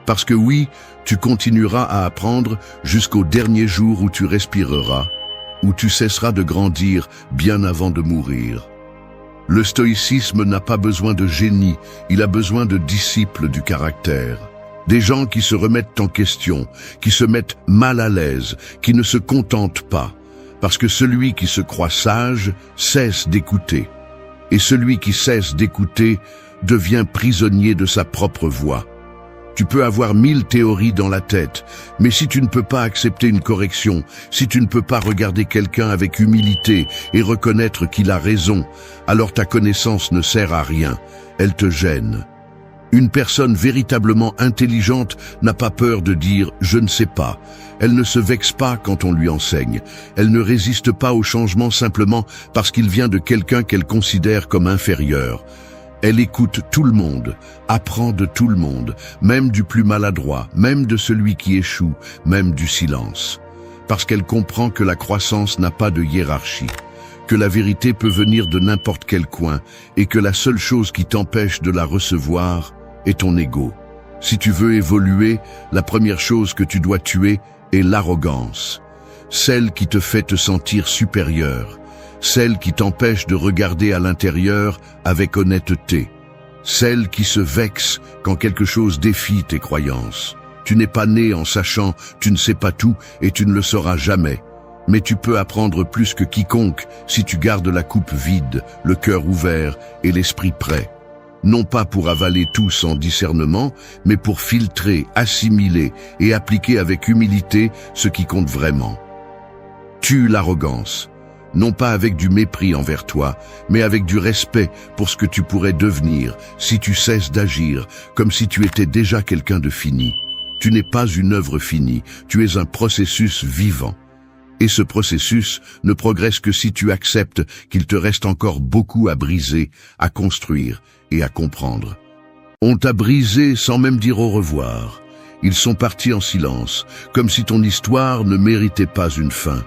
Parce que oui, tu continueras à apprendre jusqu'au dernier jour où tu respireras, où tu cesseras de grandir bien avant de mourir. Le stoïcisme n'a pas besoin de génie, il a besoin de disciples du caractère. Des gens qui se remettent en question, qui se mettent mal à l'aise, qui ne se contentent pas. Parce que celui qui se croit sage cesse d'écouter. Et celui qui cesse d'écouter devient prisonnier de sa propre voix. Tu peux avoir 1000 théories dans la tête, mais si tu ne peux pas accepter une correction, si tu ne peux pas regarder quelqu'un avec humilité et reconnaître qu'il a raison, alors ta connaissance ne sert à rien, elle te gêne. Une personne véritablement intelligente n'a pas peur de dire « je ne sais pas ». Elle ne se vexe pas quand on lui enseigne. Elle ne résiste pas au changement simplement parce qu'il vient de quelqu'un qu'elle considère comme inférieur. Elle écoute tout le monde, apprend de tout le monde, même du plus maladroit, même de celui qui échoue, même du silence. Parce qu'elle comprend que la croissance n'a pas de hiérarchie, que la vérité peut venir de n'importe quel coin et que la seule chose qui t'empêche de la recevoir est ton ego. Si tu veux évoluer, la première chose que tu dois tuer est l'arrogance. Celle qui te fait te sentir supérieur. Celle qui t'empêche de regarder à l'intérieur avec honnêteté. Celle qui se vexe quand quelque chose défie tes croyances. Tu n'es pas né en sachant, tu ne sais pas tout et tu ne le sauras jamais. Mais tu peux apprendre plus que quiconque si tu gardes la coupe vide, le cœur ouvert et l'esprit prêt. Non pas pour avaler tout sans discernement, mais pour filtrer, assimiler et appliquer avec humilité ce qui compte vraiment. Tue l'arrogance, non pas avec du mépris envers toi, mais avec du respect pour ce que tu pourrais devenir si tu cesses d'agir comme si tu étais déjà quelqu'un de fini. Tu n'es pas une œuvre finie, tu es un processus vivant. Et ce processus ne progresse que si tu acceptes qu'il te reste encore beaucoup à briser, à construire et à comprendre. On t'a brisé sans même dire au revoir. Ils sont partis en silence, comme si ton histoire ne méritait pas une fin.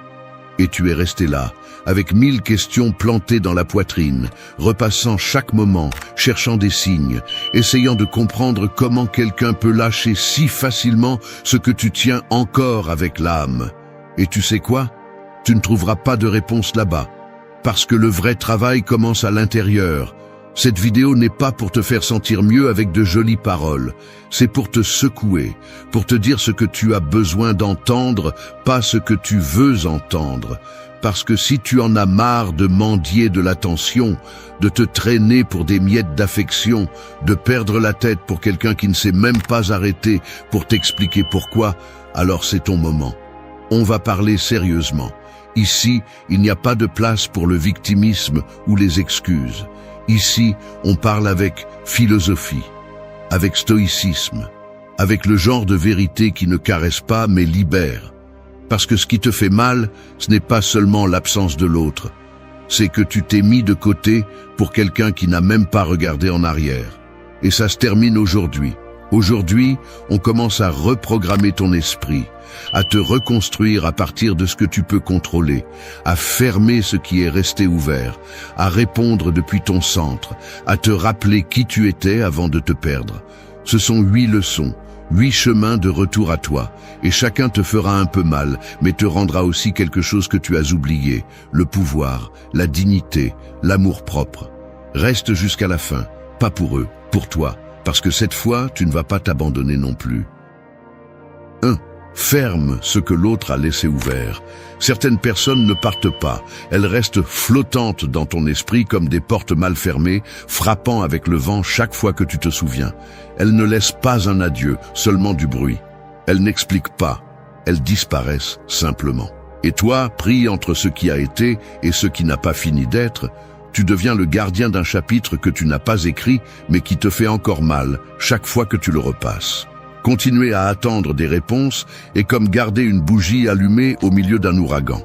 Et tu es resté là, avec 1000 questions plantées dans la poitrine, repassant chaque moment, cherchant des signes, essayant de comprendre comment quelqu'un peut lâcher si facilement ce que tu tiens encore avec l'âme. Et tu sais quoi? Tu ne trouveras pas de réponse là-bas, parce que le vrai travail commence à l'intérieur. Cette vidéo n'est pas pour te faire sentir mieux avec de jolies paroles, c'est pour te secouer, pour te dire ce que tu as besoin d'entendre, pas ce que tu veux entendre. Parce que si tu en as marre de mendier de l'attention, de te traîner pour des miettes d'affection, de perdre la tête pour quelqu'un qui ne sait même pas arrêter pour t'expliquer pourquoi, alors c'est ton moment. On va parler sérieusement. Ici, il n'y a pas de place pour le victimisme ou les excuses. Ici, on parle avec philosophie, avec stoïcisme, avec le genre de vérité qui ne caresse pas mais libère. Parce que ce qui te fait mal, ce n'est pas seulement l'absence de l'autre, c'est que tu t'es mis de côté pour quelqu'un qui n'a même pas regardé en arrière. Et ça se termine aujourd'hui. Aujourd'hui, on commence à reprogrammer ton esprit, à te reconstruire à partir de ce que tu peux contrôler, à fermer ce qui est resté ouvert, à répondre depuis ton centre, à te rappeler qui tu étais avant de te perdre. Ce sont 8 leçons, 8 chemins de retour à toi, et chacun te fera un peu mal, mais te rendra aussi quelque chose que tu as oublié, le pouvoir, la dignité, l'amour-propre. Reste jusqu'à la fin, pas pour eux, pour toi, parce que cette fois, tu ne vas pas t'abandonner non plus. 1. Ferme ce que l'autre a laissé ouvert. Certaines personnes ne partent pas, elles restent flottantes dans ton esprit comme des portes mal fermées, frappant avec le vent chaque fois que tu te souviens. Elles ne laissent pas un adieu, seulement du bruit. Elles n'expliquent pas, elles disparaissent simplement. Et toi, pris entre ce qui a été et ce qui n'a pas fini d'être, tu deviens le gardien d'un chapitre que tu n'as pas écrit, mais qui te fait encore mal chaque fois que tu le repasses. Continuer à attendre des réponses est comme garder une bougie allumée au milieu d'un ouragan.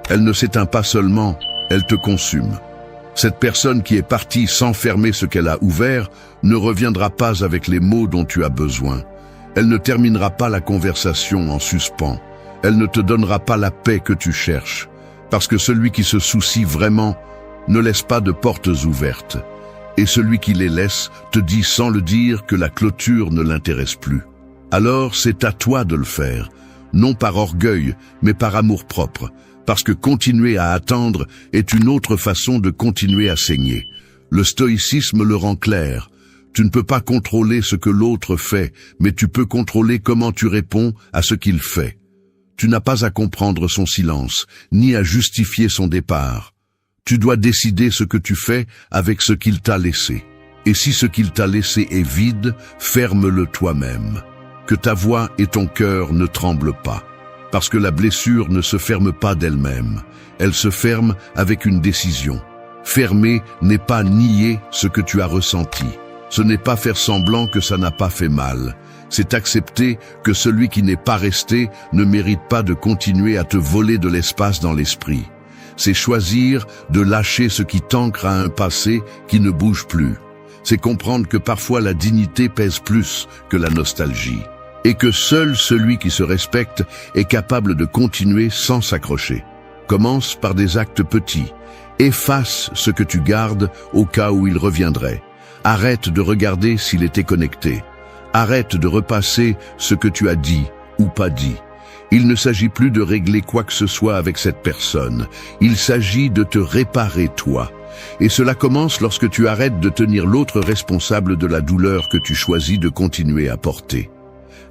Elle ne s'éteint pas seulement, elle te consume. Cette personne qui est partie sans fermer ce qu'elle a ouvert ne reviendra pas avec les mots dont tu as besoin. Elle ne terminera pas la conversation en suspens. Elle ne te donnera pas la paix que tu cherches. Parce que celui qui se soucie vraiment ne laisse pas de portes ouvertes. Et celui qui les laisse te dit sans le dire que la clôture ne l'intéresse plus. Alors c'est à toi de le faire, non par orgueil, mais par amour-propre, parce que continuer à attendre est une autre façon de continuer à saigner. Le stoïcisme le rend clair. Tu ne peux pas contrôler ce que l'autre fait, mais tu peux contrôler comment tu réponds à ce qu'il fait. Tu n'as pas à comprendre son silence, ni à justifier son départ. Tu dois décider ce que tu fais avec ce qu'il t'a laissé. Et si ce qu'il t'a laissé est vide, ferme-le toi-même. Que ta voix et ton cœur ne tremblent pas. Parce que la blessure ne se ferme pas d'elle-même. Elle se ferme avec une décision. Fermer n'est pas nier ce que tu as ressenti. Ce n'est pas faire semblant que ça n'a pas fait mal. C'est accepter que celui qui n'est pas resté ne mérite pas de continuer à te voler de l'espace dans l'esprit. C'est choisir de lâcher ce qui t'ancre à un passé qui ne bouge plus. C'est comprendre que parfois la dignité pèse plus que la nostalgie. Et que seul celui qui se respecte est capable de continuer sans s'accrocher. Commence par des actes petits. Efface ce que tu gardes au cas où il reviendrait. Arrête de regarder s'il était connecté. Arrête de repasser ce que tu as dit ou pas dit. Il ne s'agit plus de régler quoi que ce soit avec cette personne. Il s'agit de te réparer toi. Et cela commence lorsque tu arrêtes de tenir l'autre responsable de la douleur que tu choisis de continuer à porter.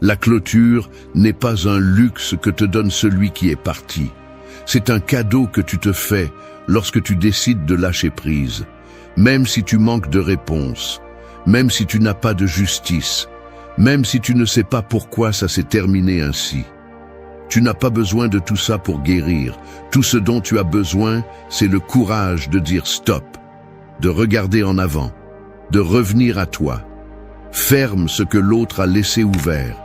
La clôture n'est pas un luxe que te donne celui qui est parti. C'est un cadeau que tu te fais lorsque tu décides de lâcher prise. Même si tu manques de réponse, même si tu n'as pas de justice, même si tu ne sais pas pourquoi ça s'est terminé ainsi. Tu n'as pas besoin de tout ça pour guérir. Tout ce dont tu as besoin, c'est le courage de dire stop, de regarder en avant, de revenir à toi. Ferme ce que l'autre a laissé ouvert.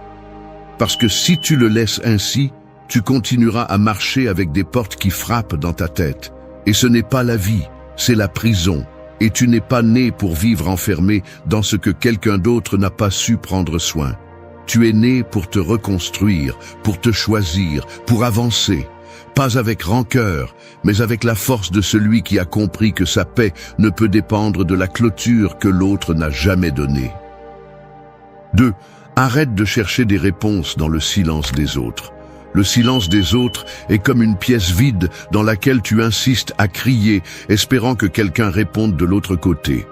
Parce que si tu le laisses ainsi, tu continueras à marcher avec des portes qui frappent dans ta tête. Et ce n'est pas la vie, c'est la prison. Et tu n'es pas né pour vivre enfermé dans ce que quelqu'un d'autre n'a pas su prendre soin. Tu es né pour te reconstruire, pour te choisir, pour avancer. Pas avec rancœur, mais avec la force de celui qui a compris que sa paix ne peut dépendre de la clôture que l'autre n'a jamais donnée. 2. Arrête de chercher des réponses dans le silence des autres. Le silence des autres est comme une pièce vide dans laquelle tu insistes à crier, espérant que quelqu'un réponde de l'autre côté.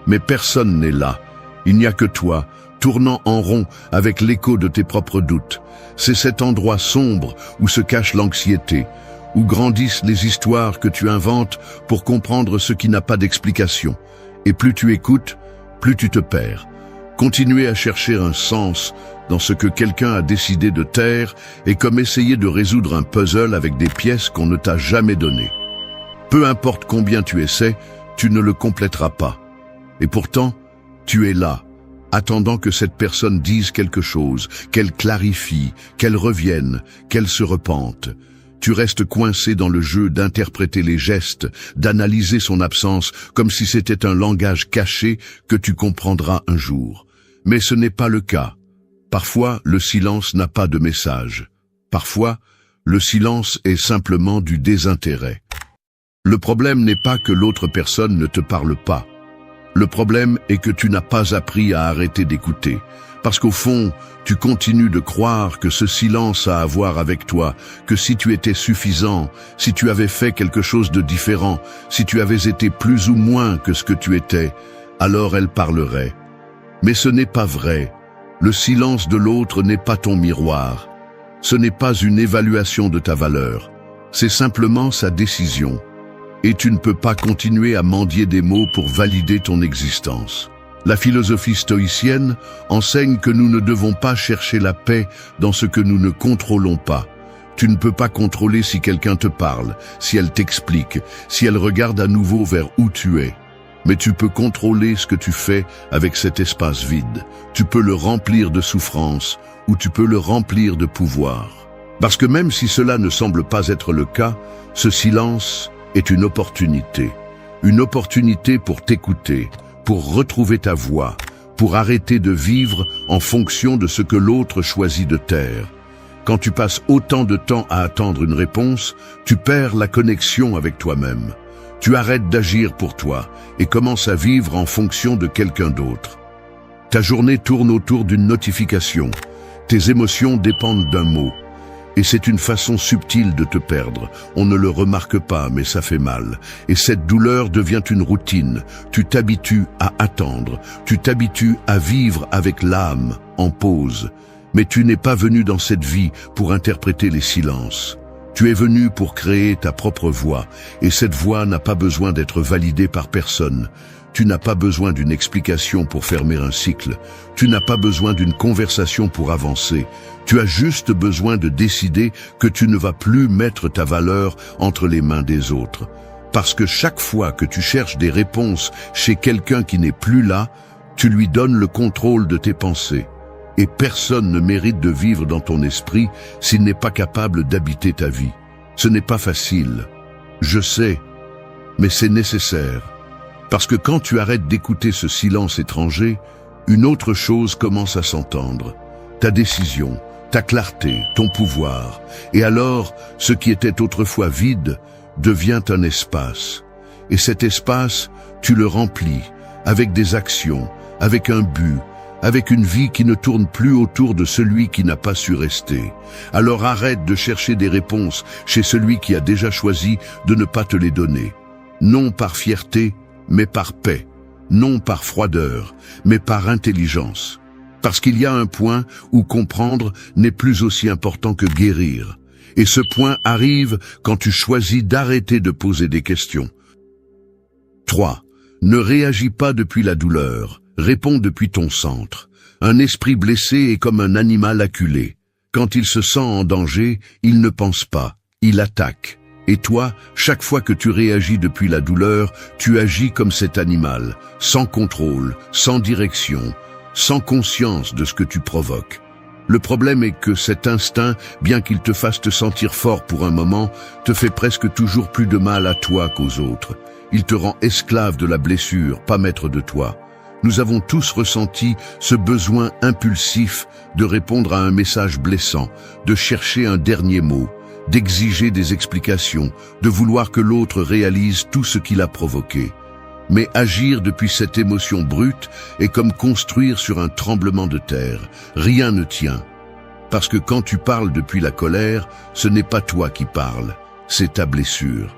Mais personne n'est là. Il n'y a que toi, tournant en rond avec l'écho de tes propres doutes. C'est cet endroit sombre où se cache l'anxiété, où grandissent les histoires que tu inventes pour comprendre ce qui n'a pas d'explication. Et plus tu écoutes, plus tu te perds. Continuer à chercher un sens dans ce que quelqu'un a décidé de taire est comme essayer de résoudre un puzzle avec des pièces qu'on ne t'a jamais données. Peu importe combien tu essaies, tu ne le compléteras pas. Et pourtant, tu es là, attendant que cette personne dise quelque chose, qu'elle clarifie, qu'elle revienne, qu'elle se repente. Tu restes coincé dans le jeu d'interpréter les gestes, d'analyser son absence comme si c'était un langage caché que tu comprendras un jour. Mais ce n'est pas le cas. Parfois, le silence n'a pas de message. Parfois, le silence est simplement du désintérêt. Le problème n'est pas que l'autre personne ne te parle pas. Le problème est que tu n'as pas appris à arrêter d'écouter. Parce qu'au fond, tu continues de croire que ce silence a à voir avec toi, que si tu étais suffisant, si tu avais fait quelque chose de différent, si tu avais été plus ou moins que ce que tu étais, alors elle parlerait. Mais ce n'est pas vrai. Le silence de l'autre n'est pas ton miroir. Ce n'est pas une évaluation de ta valeur. C'est simplement sa décision. Et tu ne peux pas continuer à mendier des mots pour valider ton existence. La philosophie stoïcienne enseigne que nous ne devons pas chercher la paix dans ce que nous ne contrôlons pas. Tu ne peux pas contrôler si quelqu'un te parle, si elle t'explique, si elle regarde à nouveau vers où tu es. Mais tu peux contrôler ce que tu fais avec cet espace vide. Tu peux le remplir de souffrance ou tu peux le remplir de pouvoir. Parce que même si cela ne semble pas être le cas, ce silence est une opportunité. Une opportunité pour t'écouter, pour retrouver ta voix, pour arrêter de vivre en fonction de ce que l'autre choisit de taire. Quand tu passes autant de temps à attendre une réponse, tu perds la connexion avec toi-même. Tu arrêtes d'agir pour toi et commences à vivre en fonction de quelqu'un d'autre. Ta journée tourne autour d'une notification. Tes émotions dépendent d'un mot. Et c'est une façon subtile de te perdre. On ne le remarque pas, mais ça fait mal. Et cette douleur devient une routine. Tu t'habitues à attendre. Tu t'habitues à vivre avec l'âme, en pause. Mais tu n'es pas venu dans cette vie pour interpréter les silences. Tu es venu pour créer ta propre voix. Et cette voix n'a pas besoin d'être validée par personne. Tu n'as pas besoin d'une explication pour fermer un cycle. Tu n'as pas besoin d'une conversation pour avancer. Tu as juste besoin de décider que tu ne vas plus mettre ta valeur entre les mains des autres. Parce que chaque fois que tu cherches des réponses chez quelqu'un qui n'est plus là, tu lui donnes le contrôle de tes pensées. Et personne ne mérite de vivre dans ton esprit s'il n'est pas capable d'habiter ta vie. Ce n'est pas facile. Je sais, mais c'est nécessaire. Parce que quand tu arrêtes d'écouter ce silence étranger, une autre chose commence à s'entendre. Ta décision, ta clarté, ton pouvoir. Et alors, ce qui était autrefois vide devient un espace. Et cet espace, tu le remplis avec des actions, avec un but, avec une vie qui ne tourne plus autour de celui qui n'a pas su rester. Alors arrête de chercher des réponses chez celui qui a déjà choisi de ne pas te les donner. Non par fierté, mais par paix. Non par froideur, mais par intelligence. Parce qu'il y a un point où comprendre n'est plus aussi important que guérir. Et ce point arrive quand tu choisis d'arrêter de poser des questions. 3. Ne réagis pas depuis la douleur, réponds depuis ton centre. Un esprit blessé est comme un animal acculé. Quand il se sent en danger, il ne pense pas, il attaque. Et toi, chaque fois que tu réagis depuis la douleur, tu agis comme cet animal, sans contrôle, sans direction, sans conscience de ce que tu provoques. Le problème est que cet instinct, bien qu'il te fasse te sentir fort pour un moment, te fait presque toujours plus de mal à toi qu'aux autres. Il te rend esclave de la blessure, pas maître de toi. Nous avons tous ressenti ce besoin impulsif de répondre à un message blessant, de chercher un dernier mot, d'exiger des explications, de vouloir que l'autre réalise tout ce qu'il a provoqué. Mais agir depuis cette émotion brute est comme construire sur un tremblement de terre. Rien ne tient. Parce que quand tu parles depuis la colère, ce n'est pas toi qui parles, c'est ta blessure.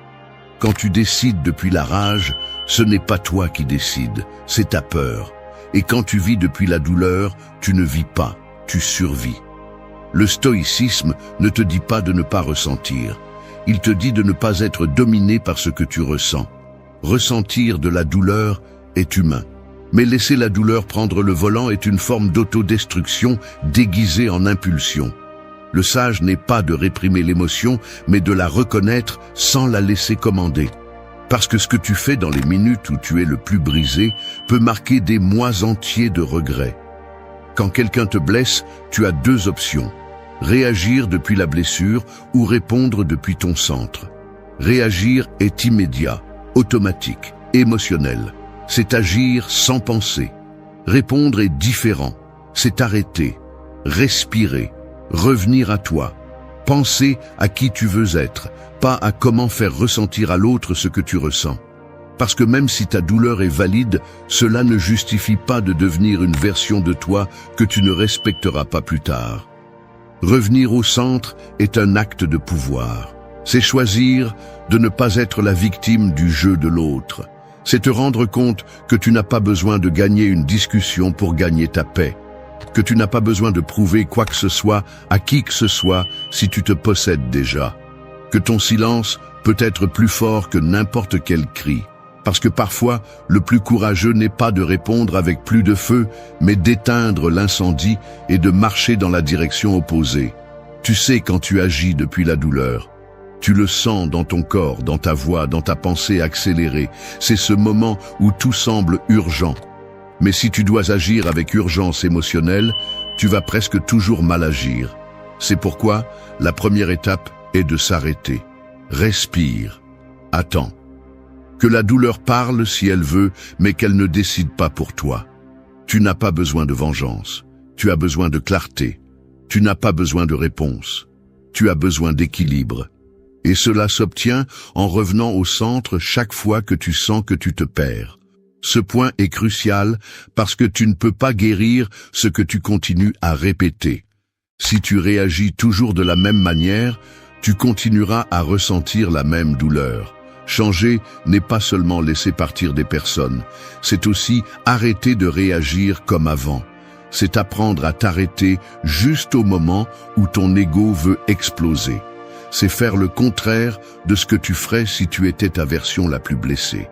Quand tu décides depuis la rage, ce n'est pas toi qui décides, c'est ta peur. Et quand tu vis depuis la douleur, tu ne vis pas, tu survis. Le stoïcisme ne te dit pas de ne pas ressentir. Il te dit de ne pas être dominé par ce que tu ressens. Ressentir de la douleur est humain. Mais laisser la douleur prendre le volant est une forme d'autodestruction déguisée en impulsion. Le sage n'est pas de réprimer l'émotion, mais de la reconnaître sans la laisser commander. Parce que ce que tu fais dans les minutes où tu es le plus brisé peut marquer des mois entiers de regrets. Quand quelqu'un te blesse, tu as deux options. Réagir depuis la blessure ou répondre depuis ton centre. Réagir est immédiat, automatique, émotionnel. C'est agir sans penser. Répondre est différent. C'est arrêter, respirer, revenir à toi. Penser à qui tu veux être, pas à comment faire ressentir à l'autre ce que tu ressens. Parce que même si ta douleur est valide, cela ne justifie pas de devenir une version de toi que tu ne respecteras pas plus tard. Revenir au centre est un acte de pouvoir. C'est choisir de ne pas être la victime du jeu de l'autre. C'est te rendre compte que tu n'as pas besoin de gagner une discussion pour gagner ta paix. Que tu n'as pas besoin de prouver quoi que ce soit à qui que ce soit si tu te possèdes déjà. Que ton silence peut être plus fort que n'importe quel cri. Parce que parfois, le plus courageux n'est pas de répondre avec plus de feu, mais d'éteindre l'incendie et de marcher dans la direction opposée. Tu sais quand tu agis depuis la douleur. Tu le sens dans ton corps, dans ta voix, dans ta pensée accélérée. C'est ce moment où tout semble urgent. Mais si tu dois agir avec urgence émotionnelle, tu vas presque toujours mal agir. C'est pourquoi la première étape est de s'arrêter. Respire. Attends. Que la douleur parle si elle veut, mais qu'elle ne décide pas pour toi. Tu n'as pas besoin de vengeance. Tu as besoin de clarté. Tu n'as pas besoin de réponse. Tu as besoin d'équilibre. Et cela s'obtient en revenant au centre chaque fois que tu sens que tu te perds. Ce point est crucial parce que tu ne peux pas guérir ce que tu continues à répéter. Si tu réagis toujours de la même manière, tu continueras à ressentir la même douleur. Changer n'est pas seulement laisser partir des personnes, c'est aussi arrêter de réagir comme avant. C'est apprendre à t'arrêter juste au moment où ton ego veut exploser. C'est faire le contraire de ce que tu ferais si tu étais ta version la plus blessée.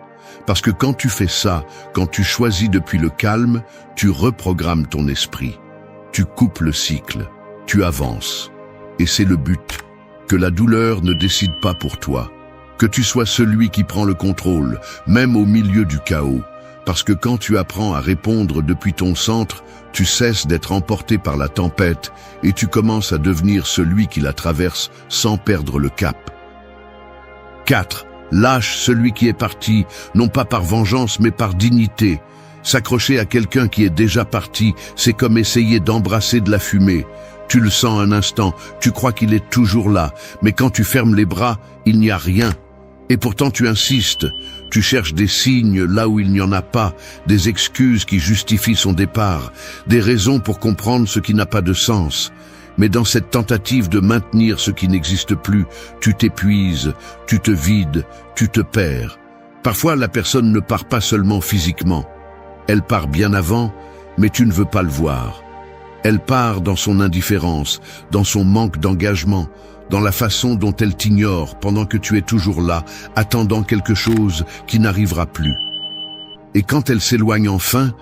Parce que quand tu fais ça, quand tu choisis depuis le calme, tu reprogrammes ton esprit. Tu coupes le cycle, tu avances. Et c'est le but, que la douleur ne décide pas pour toi. Que tu sois celui qui prend le contrôle, même au milieu du chaos. Parce que quand tu apprends à répondre depuis ton centre, tu cesses d'être emporté par la tempête et tu commences à devenir celui qui la traverse sans perdre le cap. 4. Lâche celui qui est parti, non pas par vengeance mais par dignité. S'accrocher à quelqu'un qui est déjà parti, c'est comme essayer d'embrasser de la fumée. Tu le sens un instant, tu crois qu'il est toujours là, mais quand tu fermes les bras, il n'y a rien. Et pourtant tu insistes, Tu cherches des signes là où il n'y en a pas, des excuses qui justifient son départ, des raisons pour comprendre ce qui n'a pas de sens. Mais dans cette tentative de maintenir ce qui n'existe plus, tu t'épuises, tu te vides, tu te perds. Parfois, la personne ne part pas seulement physiquement. Elle part bien avant, mais tu ne veux pas le voir. Elle part dans son indifférence, dans son manque d'engagement, dans la façon dont elle t'ignore pendant que tu es toujours là, attendant quelque chose qui n'arrivera plus. Et quand elle s'éloigne enfin,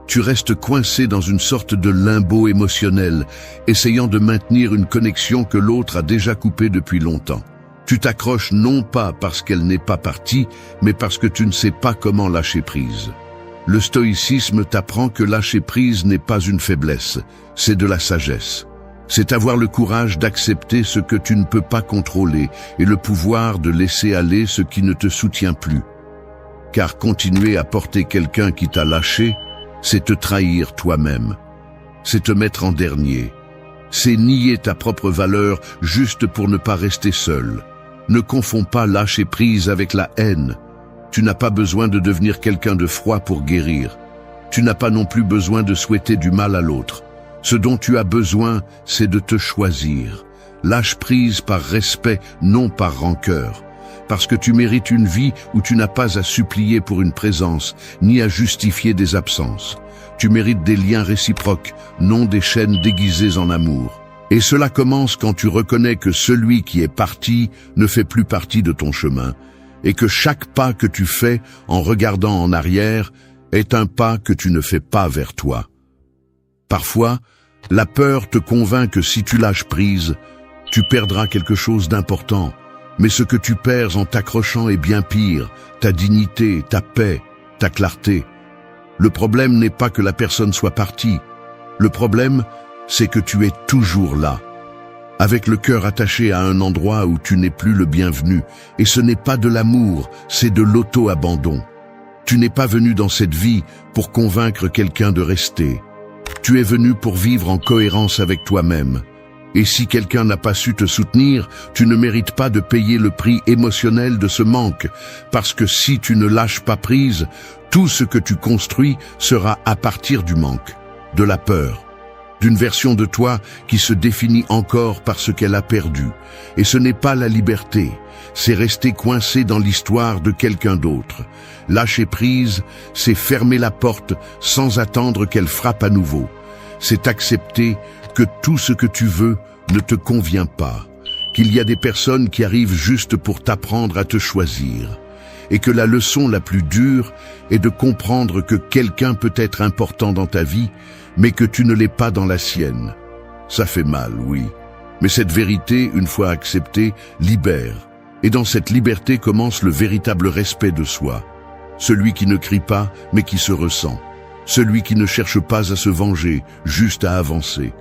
tu restes coincé dans une sorte de limbo émotionnel, essayant de maintenir une connexion que l'autre a déjà coupée depuis longtemps. Tu t'accroches non pas parce qu'elle n'est pas partie, mais parce que tu ne sais pas comment lâcher prise. Le stoïcisme t'apprend que lâcher prise n'est pas une faiblesse, c'est de la sagesse. C'est avoir le courage d'accepter ce que tu ne peux pas contrôler et le pouvoir de laisser aller ce qui ne te soutient plus. Car continuer à porter quelqu'un qui t'a lâché, c'est te trahir toi-même. C'est te mettre en dernier. C'est nier ta propre valeur juste pour ne pas rester seul. Ne confonds pas lâcher prise avec la haine. Tu n'as pas besoin de devenir quelqu'un de froid pour guérir. Tu n'as pas non plus besoin de souhaiter du mal à l'autre. Ce dont tu as besoin, c'est de te choisir. Lâche prise par respect, non par rancœur. Parce que tu mérites une vie où tu n'as pas à supplier pour une présence, ni à justifier des absences. Tu mérites des liens réciproques, non des chaînes déguisées en amour. Et cela commence quand tu reconnais que celui qui est parti ne fait plus partie de ton chemin, et que chaque pas que tu fais en regardant en arrière est un pas que tu ne fais pas vers toi. Parfois, la peur te convainc que si tu lâches prise, tu perdras quelque chose d'important. Mais ce que tu perds en t'accrochant est bien pire, ta dignité, ta paix, ta clarté. Le problème n'est pas que la personne soit partie. Le problème, c'est que tu es toujours là, avec le cœur attaché à un endroit où tu n'es plus le bienvenu. Et ce n'est pas de l'amour, c'est de l'auto-abandon. Tu n'es pas venu dans cette vie pour convaincre quelqu'un de rester. Tu es venu pour vivre en cohérence avec toi-même. Et si quelqu'un n'a pas su te soutenir, tu ne mérites pas de payer le prix émotionnel de ce manque, parce que si tu ne lâches pas prise, tout ce que tu construis sera à partir du manque, de la peur, d'une version de toi qui se définit encore par ce qu'elle a perdu. Et ce n'est pas la liberté, c'est rester coincé dans l'histoire de quelqu'un d'autre. Lâcher prise, c'est fermer la porte sans attendre qu'elle frappe à nouveau. C'est accepter que tout ce que tu veux ne te convient pas, qu'il y a des personnes qui arrivent juste pour t'apprendre à te choisir, et que la leçon la plus dure est de comprendre que quelqu'un peut être important dans ta vie, mais que tu ne l'es pas dans la sienne. Ça fait mal, oui, mais cette vérité, une fois acceptée, libère, et dans cette liberté commence le véritable respect de soi, celui qui ne crie pas, mais qui se ressent, celui qui ne cherche pas à se venger, juste à avancer.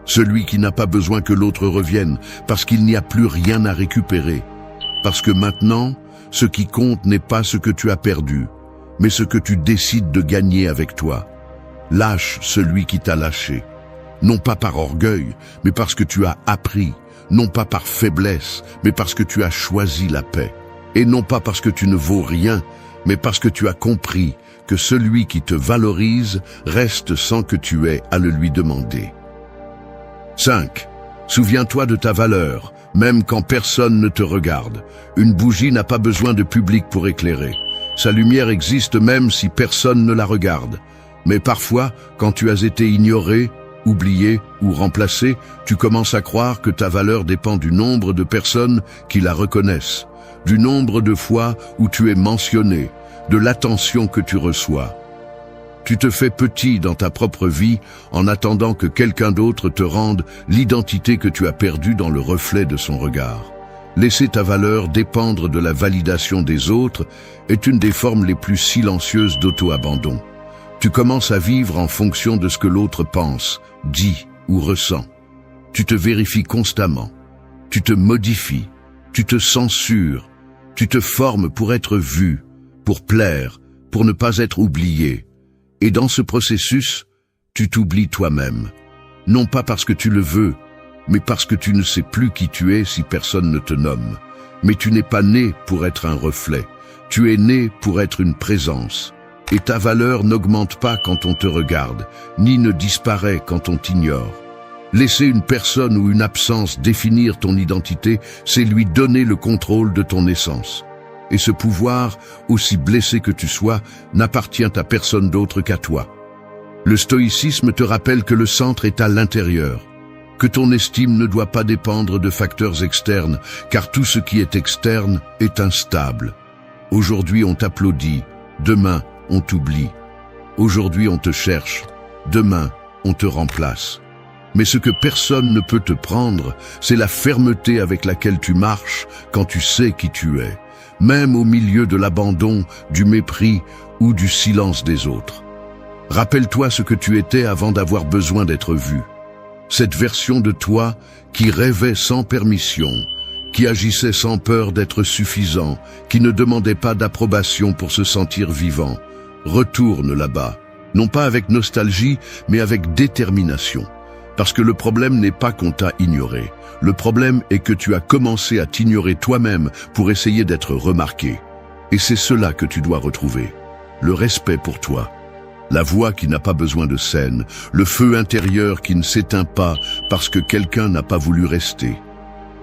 Celui qui n'a pas besoin que l'autre revienne, parce qu'il n'y a plus rien à récupérer. Parce que maintenant, ce qui compte n'est pas ce que tu as perdu, mais ce que tu décides de gagner avec toi. Lâche celui qui t'a lâché. Non pas par orgueil, mais parce que tu as appris. Non pas par faiblesse, mais parce que tu as choisi la paix. Et non pas parce que tu ne vaux rien, mais parce que tu as compris que celui qui te valorise reste sans que tu aies à le lui demander. 5. Souviens-toi de ta valeur, même quand personne ne te regarde. Une bougie n'a pas besoin de public pour éclairer. Sa lumière existe même si personne ne la regarde. Mais parfois, quand tu as été ignoré, oublié ou remplacé, tu commences à croire que ta valeur dépend du nombre de personnes qui la reconnaissent, du nombre de fois où tu es mentionné, de l'attention que tu reçois. Tu te fais petit dans ta propre vie en attendant que quelqu'un d'autre te rende l'identité que tu as perdue dans le reflet de son regard. Laisser ta valeur dépendre de la validation des autres est une des formes les plus silencieuses d'auto-abandon. Tu commences à vivre en fonction de ce que l'autre pense, dit ou ressent. Tu te vérifies constamment. Tu te modifies. Tu te censures. Tu te formes pour être vu, pour plaire, pour ne pas être oublié. Et dans ce processus, tu t'oublies toi-même. Non pas parce que tu le veux, mais parce que tu ne sais plus qui tu es si personne ne te nomme. Mais tu n'es pas né pour être un reflet. Tu es né pour être une présence. Et ta valeur n'augmente pas quand on te regarde, ni ne disparaît quand on t'ignore. Laisser une personne ou une absence définir ton identité, c'est lui donner le contrôle de ton essence. Et ce pouvoir, aussi blessé que tu sois, n'appartient à personne d'autre qu'à toi. Le stoïcisme te rappelle que le centre est à l'intérieur, que ton estime ne doit pas dépendre de facteurs externes, car tout ce qui est externe est instable. Aujourd'hui on t'applaudit, demain on t'oublie. Aujourd'hui on te cherche, demain on te remplace. Mais ce que personne ne peut te prendre, c'est la fermeté avec laquelle tu marches quand tu sais qui tu es, même au milieu de l'abandon, du mépris ou du silence des autres. Rappelle-toi ce que tu étais avant d'avoir besoin d'être vu. Cette version de toi qui rêvait sans permission, qui agissait sans peur d'être suffisant, qui ne demandait pas d'approbation pour se sentir vivant. Retourne là-bas, non pas avec nostalgie, mais avec détermination. Parce que le problème n'est pas qu'on t'a ignoré. Le problème est que tu as commencé à t'ignorer toi-même pour essayer d'être remarqué. Et c'est cela que tu dois retrouver. Le respect pour toi. La voix qui n'a pas besoin de scène. Le feu intérieur qui ne s'éteint pas parce que quelqu'un n'a pas voulu rester.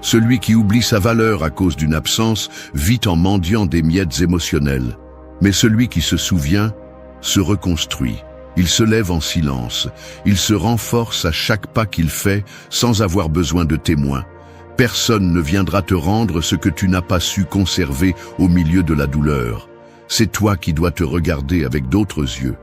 Celui qui oublie sa valeur à cause d'une absence vit en mendiant des miettes émotionnelles. Mais celui qui se souvient se reconstruit. Il se lève en silence. Il se renforce à chaque pas qu'il fait sans avoir besoin de témoins. Personne ne viendra te rendre ce que tu n'as pas su conserver au milieu de la douleur. C'est toi qui dois te regarder avec d'autres yeux,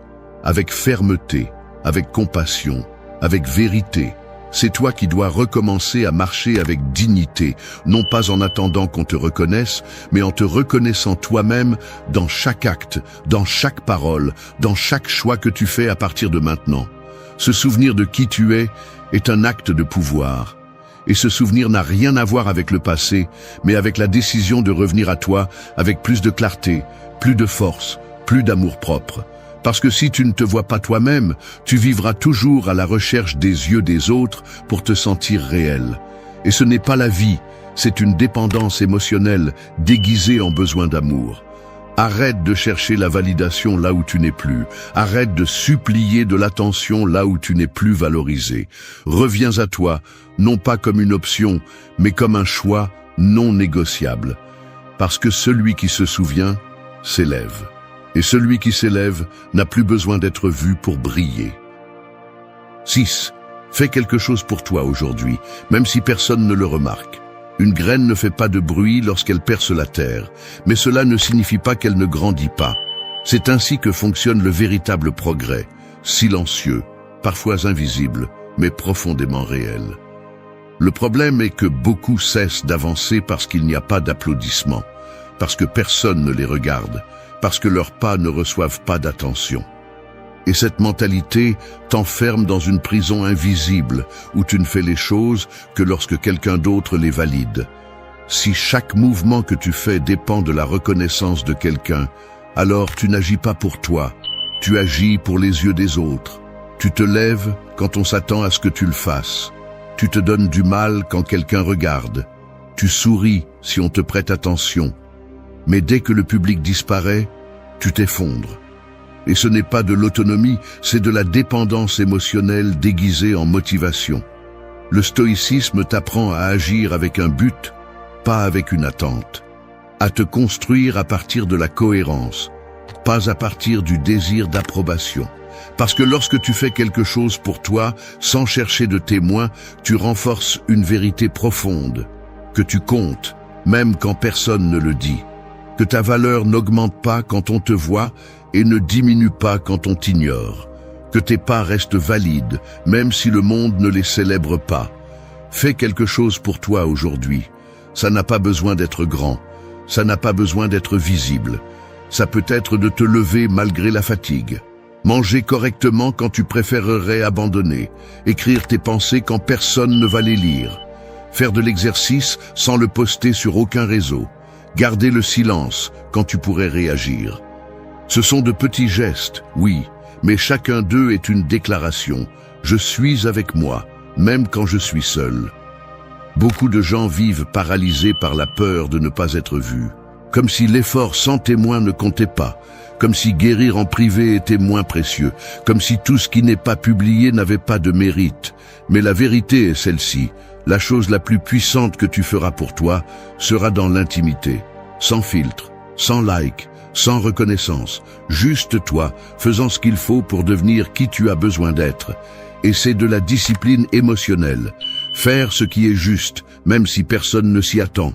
avec fermeté, avec compassion, avec vérité. C'est toi qui dois recommencer à marcher avec dignité, non pas en attendant qu'on te reconnaisse, mais en te reconnaissant toi-même dans chaque acte, dans chaque parole, dans chaque choix que tu fais à partir de maintenant. Se souvenir de qui tu es est un acte de pouvoir. Et ce souvenir n'a rien à voir avec le passé, mais avec la décision de revenir à toi avec plus de clarté, plus de force, plus d'amour-propre. Parce que si tu ne te vois pas toi-même, tu vivras toujours à la recherche des yeux des autres pour te sentir réel. Et ce n'est pas la vie, c'est une dépendance émotionnelle déguisée en besoin d'amour. Arrête de chercher la validation là où tu n'es plus. Arrête de supplier de l'attention là où tu n'es plus valorisé. Reviens à toi, non pas comme une option, mais comme un choix non négociable. Parce que celui qui se souvient s'élève. Et celui qui s'élève n'a plus besoin d'être vu pour briller. 6. Fais quelque chose pour toi aujourd'hui, même si personne ne le remarque. Une graine ne fait pas de bruit lorsqu'elle perce la terre, mais cela ne signifie pas qu'elle ne grandit pas. C'est ainsi que fonctionne le véritable progrès, silencieux, parfois invisible, mais profondément réel. Le problème est que beaucoup cessent d'avancer parce qu'il n'y a pas d'applaudissements, parce que personne ne les regarde, parce que leurs pas ne reçoivent pas d'attention. Et cette mentalité t'enferme dans une prison invisible où tu ne fais les choses que lorsque quelqu'un d'autre les valide. Si chaque mouvement que tu fais dépend de la reconnaissance de quelqu'un, alors tu n'agis pas pour toi, tu agis pour les yeux des autres. Tu te lèves quand on s'attend à ce que tu le fasses. Tu te donnes du mal quand quelqu'un regarde. Tu souris si on te prête attention. Mais dès que le public disparaît, tu t'effondres. Et ce n'est pas de l'autonomie, c'est de la dépendance émotionnelle déguisée en motivation. Le stoïcisme t'apprend à agir avec un but, pas avec une attente. À te construire à partir de la cohérence, pas à partir du désir d'approbation. Parce que lorsque tu fais quelque chose pour toi, sans chercher de témoin, tu renforces une vérité profonde, que tu comptes, même quand personne ne le dit. Que ta valeur n'augmente pas quand on te voit et ne diminue pas quand on t'ignore. Que tes pas restent valides, même si le monde ne les célèbre pas. Fais quelque chose pour toi aujourd'hui. Ça n'a pas besoin d'être grand. Ça n'a pas besoin d'être visible. Ça peut être de te lever malgré la fatigue. Manger correctement quand tu préférerais abandonner. Écrire tes pensées quand personne ne va les lire. Faire de l'exercice sans le poster sur aucun réseau. Garder le silence quand tu pourrais réagir. Ce sont de petits gestes, oui, mais chacun d'eux est une déclaration. Je suis avec moi, même quand je suis seul. Beaucoup de gens vivent paralysés par la peur de ne pas être vus. comme si l'effort sans témoin ne comptait pas, comme si guérir en privé était moins précieux, comme si tout ce qui n'est pas publié n'avait pas de mérite. Mais la vérité est celle-ci, la chose la plus puissante que tu feras pour toi sera dans l'intimité, sans filtre, sans like, sans reconnaissance, juste toi, faisant ce qu'il faut pour devenir qui tu as besoin d'être. Et c'est de la discipline émotionnelle. Faire ce qui est juste, même si personne ne s'y attend.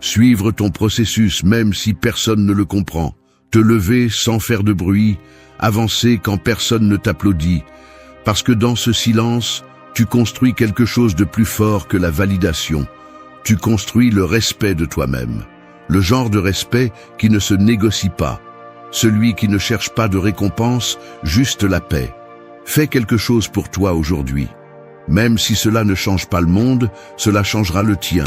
Suivre ton processus, même si personne ne le comprend. Te lever sans faire de bruit, avancer quand personne ne t'applaudit. Parce que dans ce silence, tu construis quelque chose de plus fort que la validation. Tu construis le respect de toi-même. Le genre de respect qui ne se négocie pas. Celui qui ne cherche pas de récompense, juste la paix. Fais quelque chose pour toi aujourd'hui. Même si cela ne change pas le monde, cela changera le tien.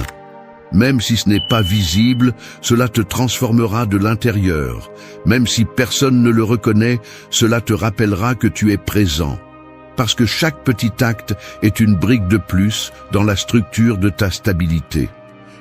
Même si ce n'est pas visible, cela te transformera de l'intérieur. Même si personne ne le reconnaît, cela te rappellera que tu es présent. Parce que chaque petit acte est une brique de plus dans la structure de ta stabilité.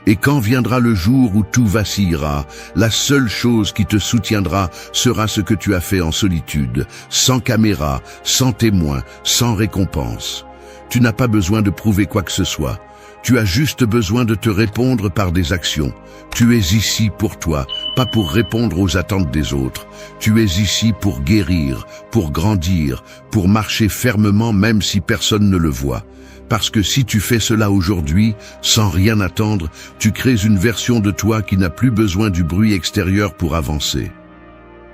Et quand viendra le jour où tout vacillera, la seule chose qui te soutiendra sera ce que tu as fait en solitude, sans caméra, sans témoin, sans récompense. Tu n'as pas besoin de prouver quoi que ce soit. Tu as juste besoin de te répondre par des actions. Tu es ici pour toi, pas pour répondre aux attentes des autres. Tu es ici pour guérir, pour grandir, pour marcher fermement même si personne ne le voit. Parce que si tu fais cela aujourd'hui, sans rien attendre, tu crées une version de toi qui n'a plus besoin du bruit extérieur pour avancer.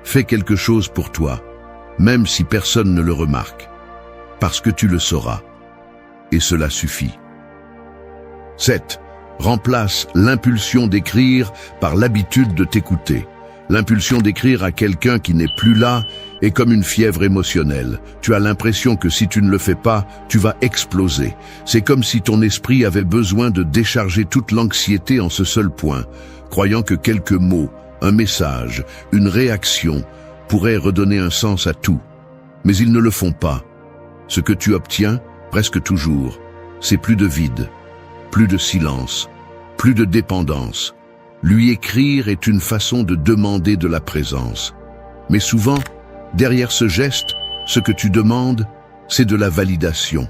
Fais quelque chose pour toi, même si personne ne le remarque. Parce que tu le sauras. Et cela suffit. 7. Remplace l'impulsion d'écrire par l'habitude de t'écouter. L'impulsion d'écrire à quelqu'un qui n'est plus là est comme une fièvre émotionnelle. Tu as l'impression que si tu ne le fais pas, tu vas exploser. C'est comme si ton esprit avait besoin de décharger toute l'anxiété en ce seul point, croyant que quelques mots, un message, une réaction pourraient redonner un sens à tout. Mais ils ne le font pas. Ce que tu obtiens, presque toujours, c'est plus de vide, plus de silence, plus de dépendance. Lui écrire est une façon de demander de la présence. Mais souvent, derrière ce geste, ce que tu demandes, c'est de la validation.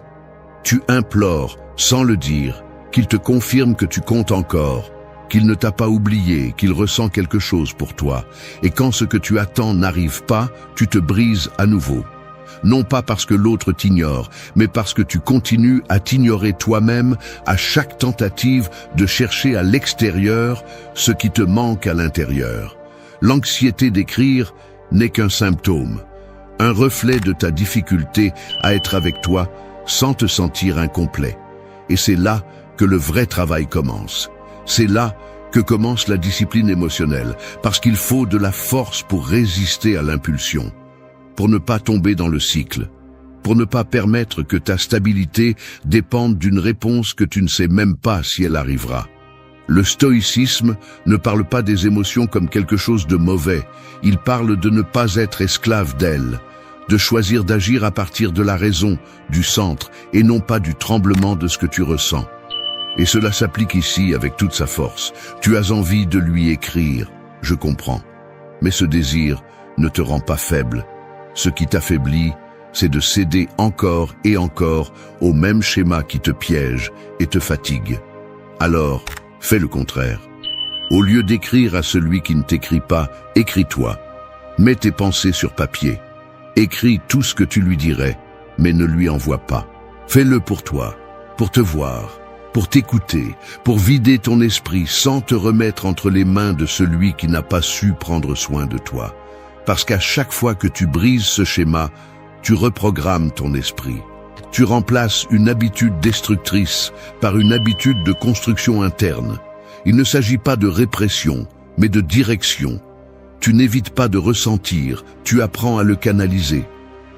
Tu implores, sans le dire, qu'il te confirme que tu comptes encore, qu'il ne t'a pas oublié, qu'il ressent quelque chose pour toi. Et quand ce que tu attends n'arrive pas, tu te brises à nouveau. Non pas parce que l'autre t'ignore, mais parce que tu continues à t'ignorer toi-même à chaque tentative de chercher à l'extérieur ce qui te manque à l'intérieur. L'anxiété d'écrire n'est qu'un symptôme, un reflet de ta difficulté à être avec toi sans te sentir incomplet. Et c'est là que le vrai travail commence. C'est là que commence la discipline émotionnelle, parce qu'il faut de la force pour résister à l'impulsion. Pour ne pas tomber dans le cycle, pour ne pas permettre que ta stabilité dépende d'une réponse que tu ne sais même pas si elle arrivera. Le stoïcisme ne parle pas des émotions comme quelque chose de mauvais, il parle de ne pas être esclave d'elles, de choisir d'agir à partir de la raison, du centre, et non pas du tremblement de ce que tu ressens. Et cela s'applique ici avec toute sa force. Tu as envie de lui écrire, je comprends, mais ce désir ne te rend pas faible. Ce qui t'affaiblit, c'est de céder encore et encore au même schéma qui te piège et te fatigue. Alors, fais le contraire. Au lieu d'écrire à celui qui ne t'écrit pas, écris-toi. Mets tes pensées sur papier. Écris tout ce que tu lui dirais, mais ne lui envoie pas. Fais-le pour toi, pour te voir, pour t'écouter, pour vider ton esprit sans te remettre entre les mains de celui qui n'a pas su prendre soin de toi. Parce qu'à chaque fois que tu brises ce schéma, tu reprogrammes ton esprit. Tu remplaces une habitude destructrice par une habitude de construction interne. Il ne s'agit pas de répression, mais de direction. Tu n'évites pas de ressentir, tu apprends à le canaliser.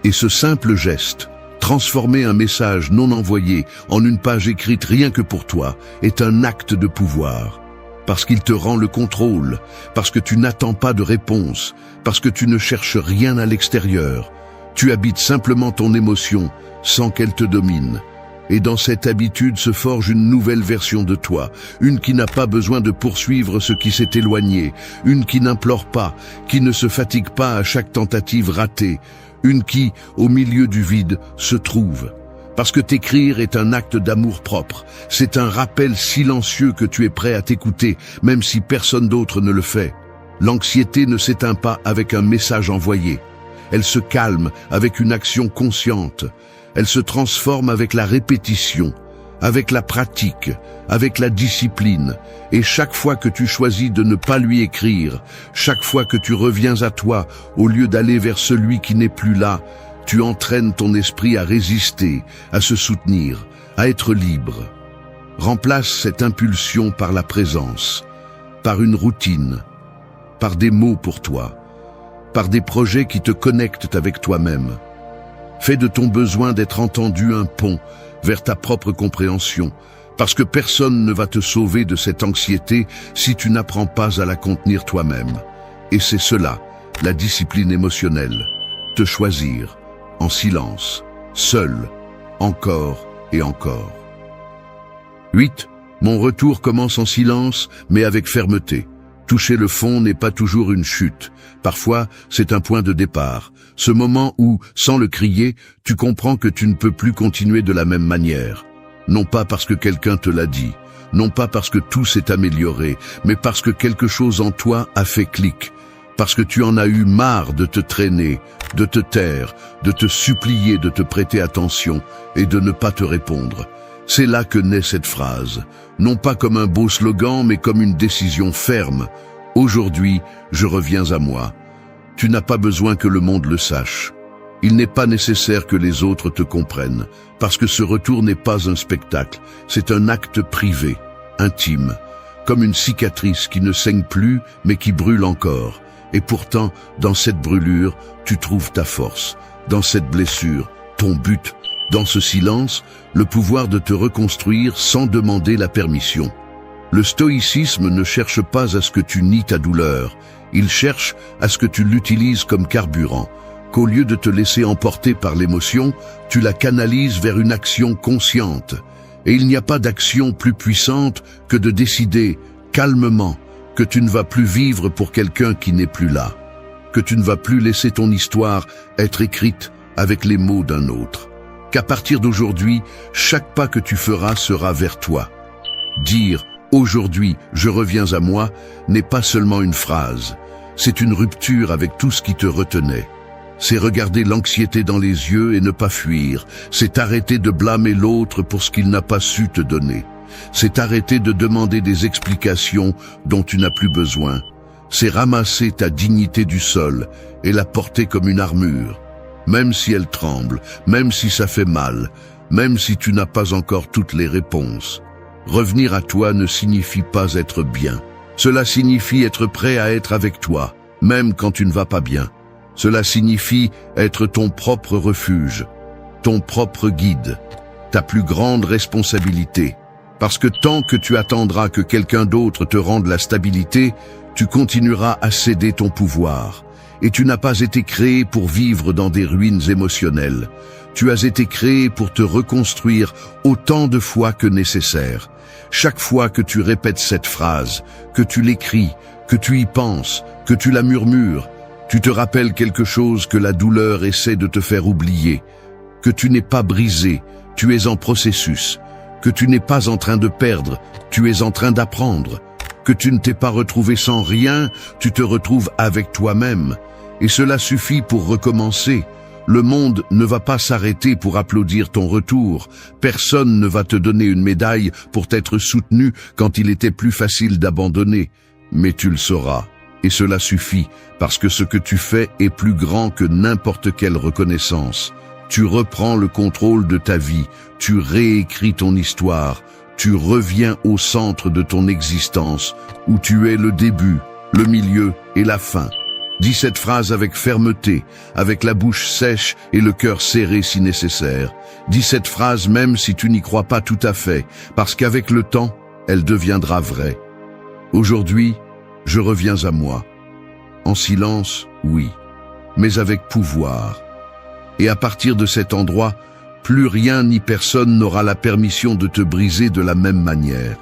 Et ce simple geste, transformer un message non envoyé en une page écrite rien que pour toi, est un acte de pouvoir. Parce qu'il te rend le contrôle, parce que tu n'attends pas de réponse, parce que tu ne cherches rien à l'extérieur. Tu habites simplement ton émotion sans qu'elle te domine. Et dans cette habitude se forge une nouvelle version de toi, une qui n'a pas besoin de poursuivre ce qui s'est éloigné, une qui n'implore pas, qui ne se fatigue pas à chaque tentative ratée, une qui, au milieu du vide, se trouve. Parce que t'écrire est un acte d'amour-propre, c'est un rappel silencieux que tu es prêt à t'écouter, même si personne d'autre ne le fait. L'anxiété ne s'éteint pas avec un message envoyé. Elle se calme avec une action consciente. Elle se transforme avec la répétition, avec la pratique, avec la discipline. Et chaque fois que tu choisis de ne pas lui écrire, chaque fois que tu reviens à toi, au lieu d'aller vers celui qui n'est plus là, tu entraînes ton esprit à résister, à se soutenir, à être libre. Remplace cette impulsion par la présence, par une routine, par des mots pour toi, par des projets qui te connectent avec toi-même. Fais de ton besoin d'être entendu un pont vers ta propre compréhension, parce que personne ne va te sauver de cette anxiété si tu n'apprends pas à la contenir toi-même. Et c'est cela, la discipline émotionnelle. Te choisir, en silence, seul, encore et encore. 8. Mon retour commence en silence, mais avec fermeté. Toucher le fond n'est pas toujours une chute. Parfois, c'est un point de départ. Ce moment où, sans le crier, tu comprends que tu ne peux plus continuer de la même manière. Non pas parce que quelqu'un te l'a dit, non pas parce que tout s'est amélioré, mais parce que quelque chose en toi a fait clic. Parce que tu en as eu marre de te traîner, de te taire, de te supplier de te prêter attention et de ne pas te répondre. C'est là que naît cette phrase, non pas comme un beau slogan, mais comme une décision ferme. Aujourd'hui, je reviens à moi. Tu n'as pas besoin que le monde le sache. Il n'est pas nécessaire que les autres te comprennent, parce que ce retour n'est pas un spectacle, c'est un acte privé, intime, comme une cicatrice qui ne saigne plus, mais qui brûle encore. Et pourtant, dans cette brûlure, tu trouves ta force. Dans cette blessure, ton but. Dans ce silence, le pouvoir de te reconstruire sans demander la permission. Le stoïcisme ne cherche pas à ce que tu nies ta douleur, il cherche à ce que tu l'utilises comme carburant, qu'au lieu de te laisser emporter par l'émotion, tu la canalises vers une action consciente. Et il n'y a pas d'action plus puissante que de décider, calmement, que tu ne vas plus vivre pour quelqu'un qui n'est plus là, que tu ne vas plus laisser ton histoire être écrite avec les mots d'un autre. Qu'à partir d'aujourd'hui, chaque pas que tu feras sera vers toi. Dire « aujourd'hui, je reviens à moi » n'est pas seulement une phrase, c'est une rupture avec tout ce qui te retenait. C'est regarder l'anxiété dans les yeux et ne pas fuir, c'est arrêter de blâmer l'autre pour ce qu'il n'a pas su te donner. C'est arrêter de demander des explications dont tu n'as plus besoin. C'est ramasser ta dignité du sol et la porter comme une armure. Même si elle tremble, même si ça fait mal, même si tu n'as pas encore toutes les réponses. Revenir à toi ne signifie pas être bien. Cela signifie être prêt à être avec toi, même quand tu ne vas pas bien. Cela signifie être ton propre refuge, ton propre guide, ta plus grande responsabilité. Parce que tant que tu attendras que quelqu'un d'autre te rende la stabilité, tu continueras à céder ton pouvoir. Et tu n'as pas été créé pour vivre dans des ruines émotionnelles. Tu as été créé pour te reconstruire autant de fois que nécessaire. Chaque fois que tu répètes cette phrase, que tu l'écris, que tu y penses, que tu la murmures, tu te rappelles quelque chose que la douleur essaie de te faire oublier. Que tu n'es pas brisé, tu es en processus. Que tu n'es pas en train de perdre, tu es en train d'apprendre. Que tu ne t'es pas retrouvé sans rien, tu te retrouves avec toi-même. Et cela suffit pour recommencer. Le monde ne va pas s'arrêter pour applaudir ton retour. Personne ne va te donner une médaille pour t'être soutenu quand il était plus facile d'abandonner. Mais tu le sauras. Et cela suffit, parce que ce que tu fais est plus grand que n'importe quelle reconnaissance. Tu reprends le contrôle de ta vie, tu réécris ton histoire, tu reviens au centre de ton existence, où tu es le début, le milieu et la fin. Dis cette phrase avec fermeté, avec la bouche sèche et le cœur serré si nécessaire. Dis cette phrase même si tu n'y crois pas tout à fait, parce qu'avec le temps, elle deviendra vraie. Aujourd'hui, je reviens à moi. En silence, oui, mais avec pouvoir. Et à partir de cet endroit, plus rien ni personne n'aura la permission de te briser de la même manière.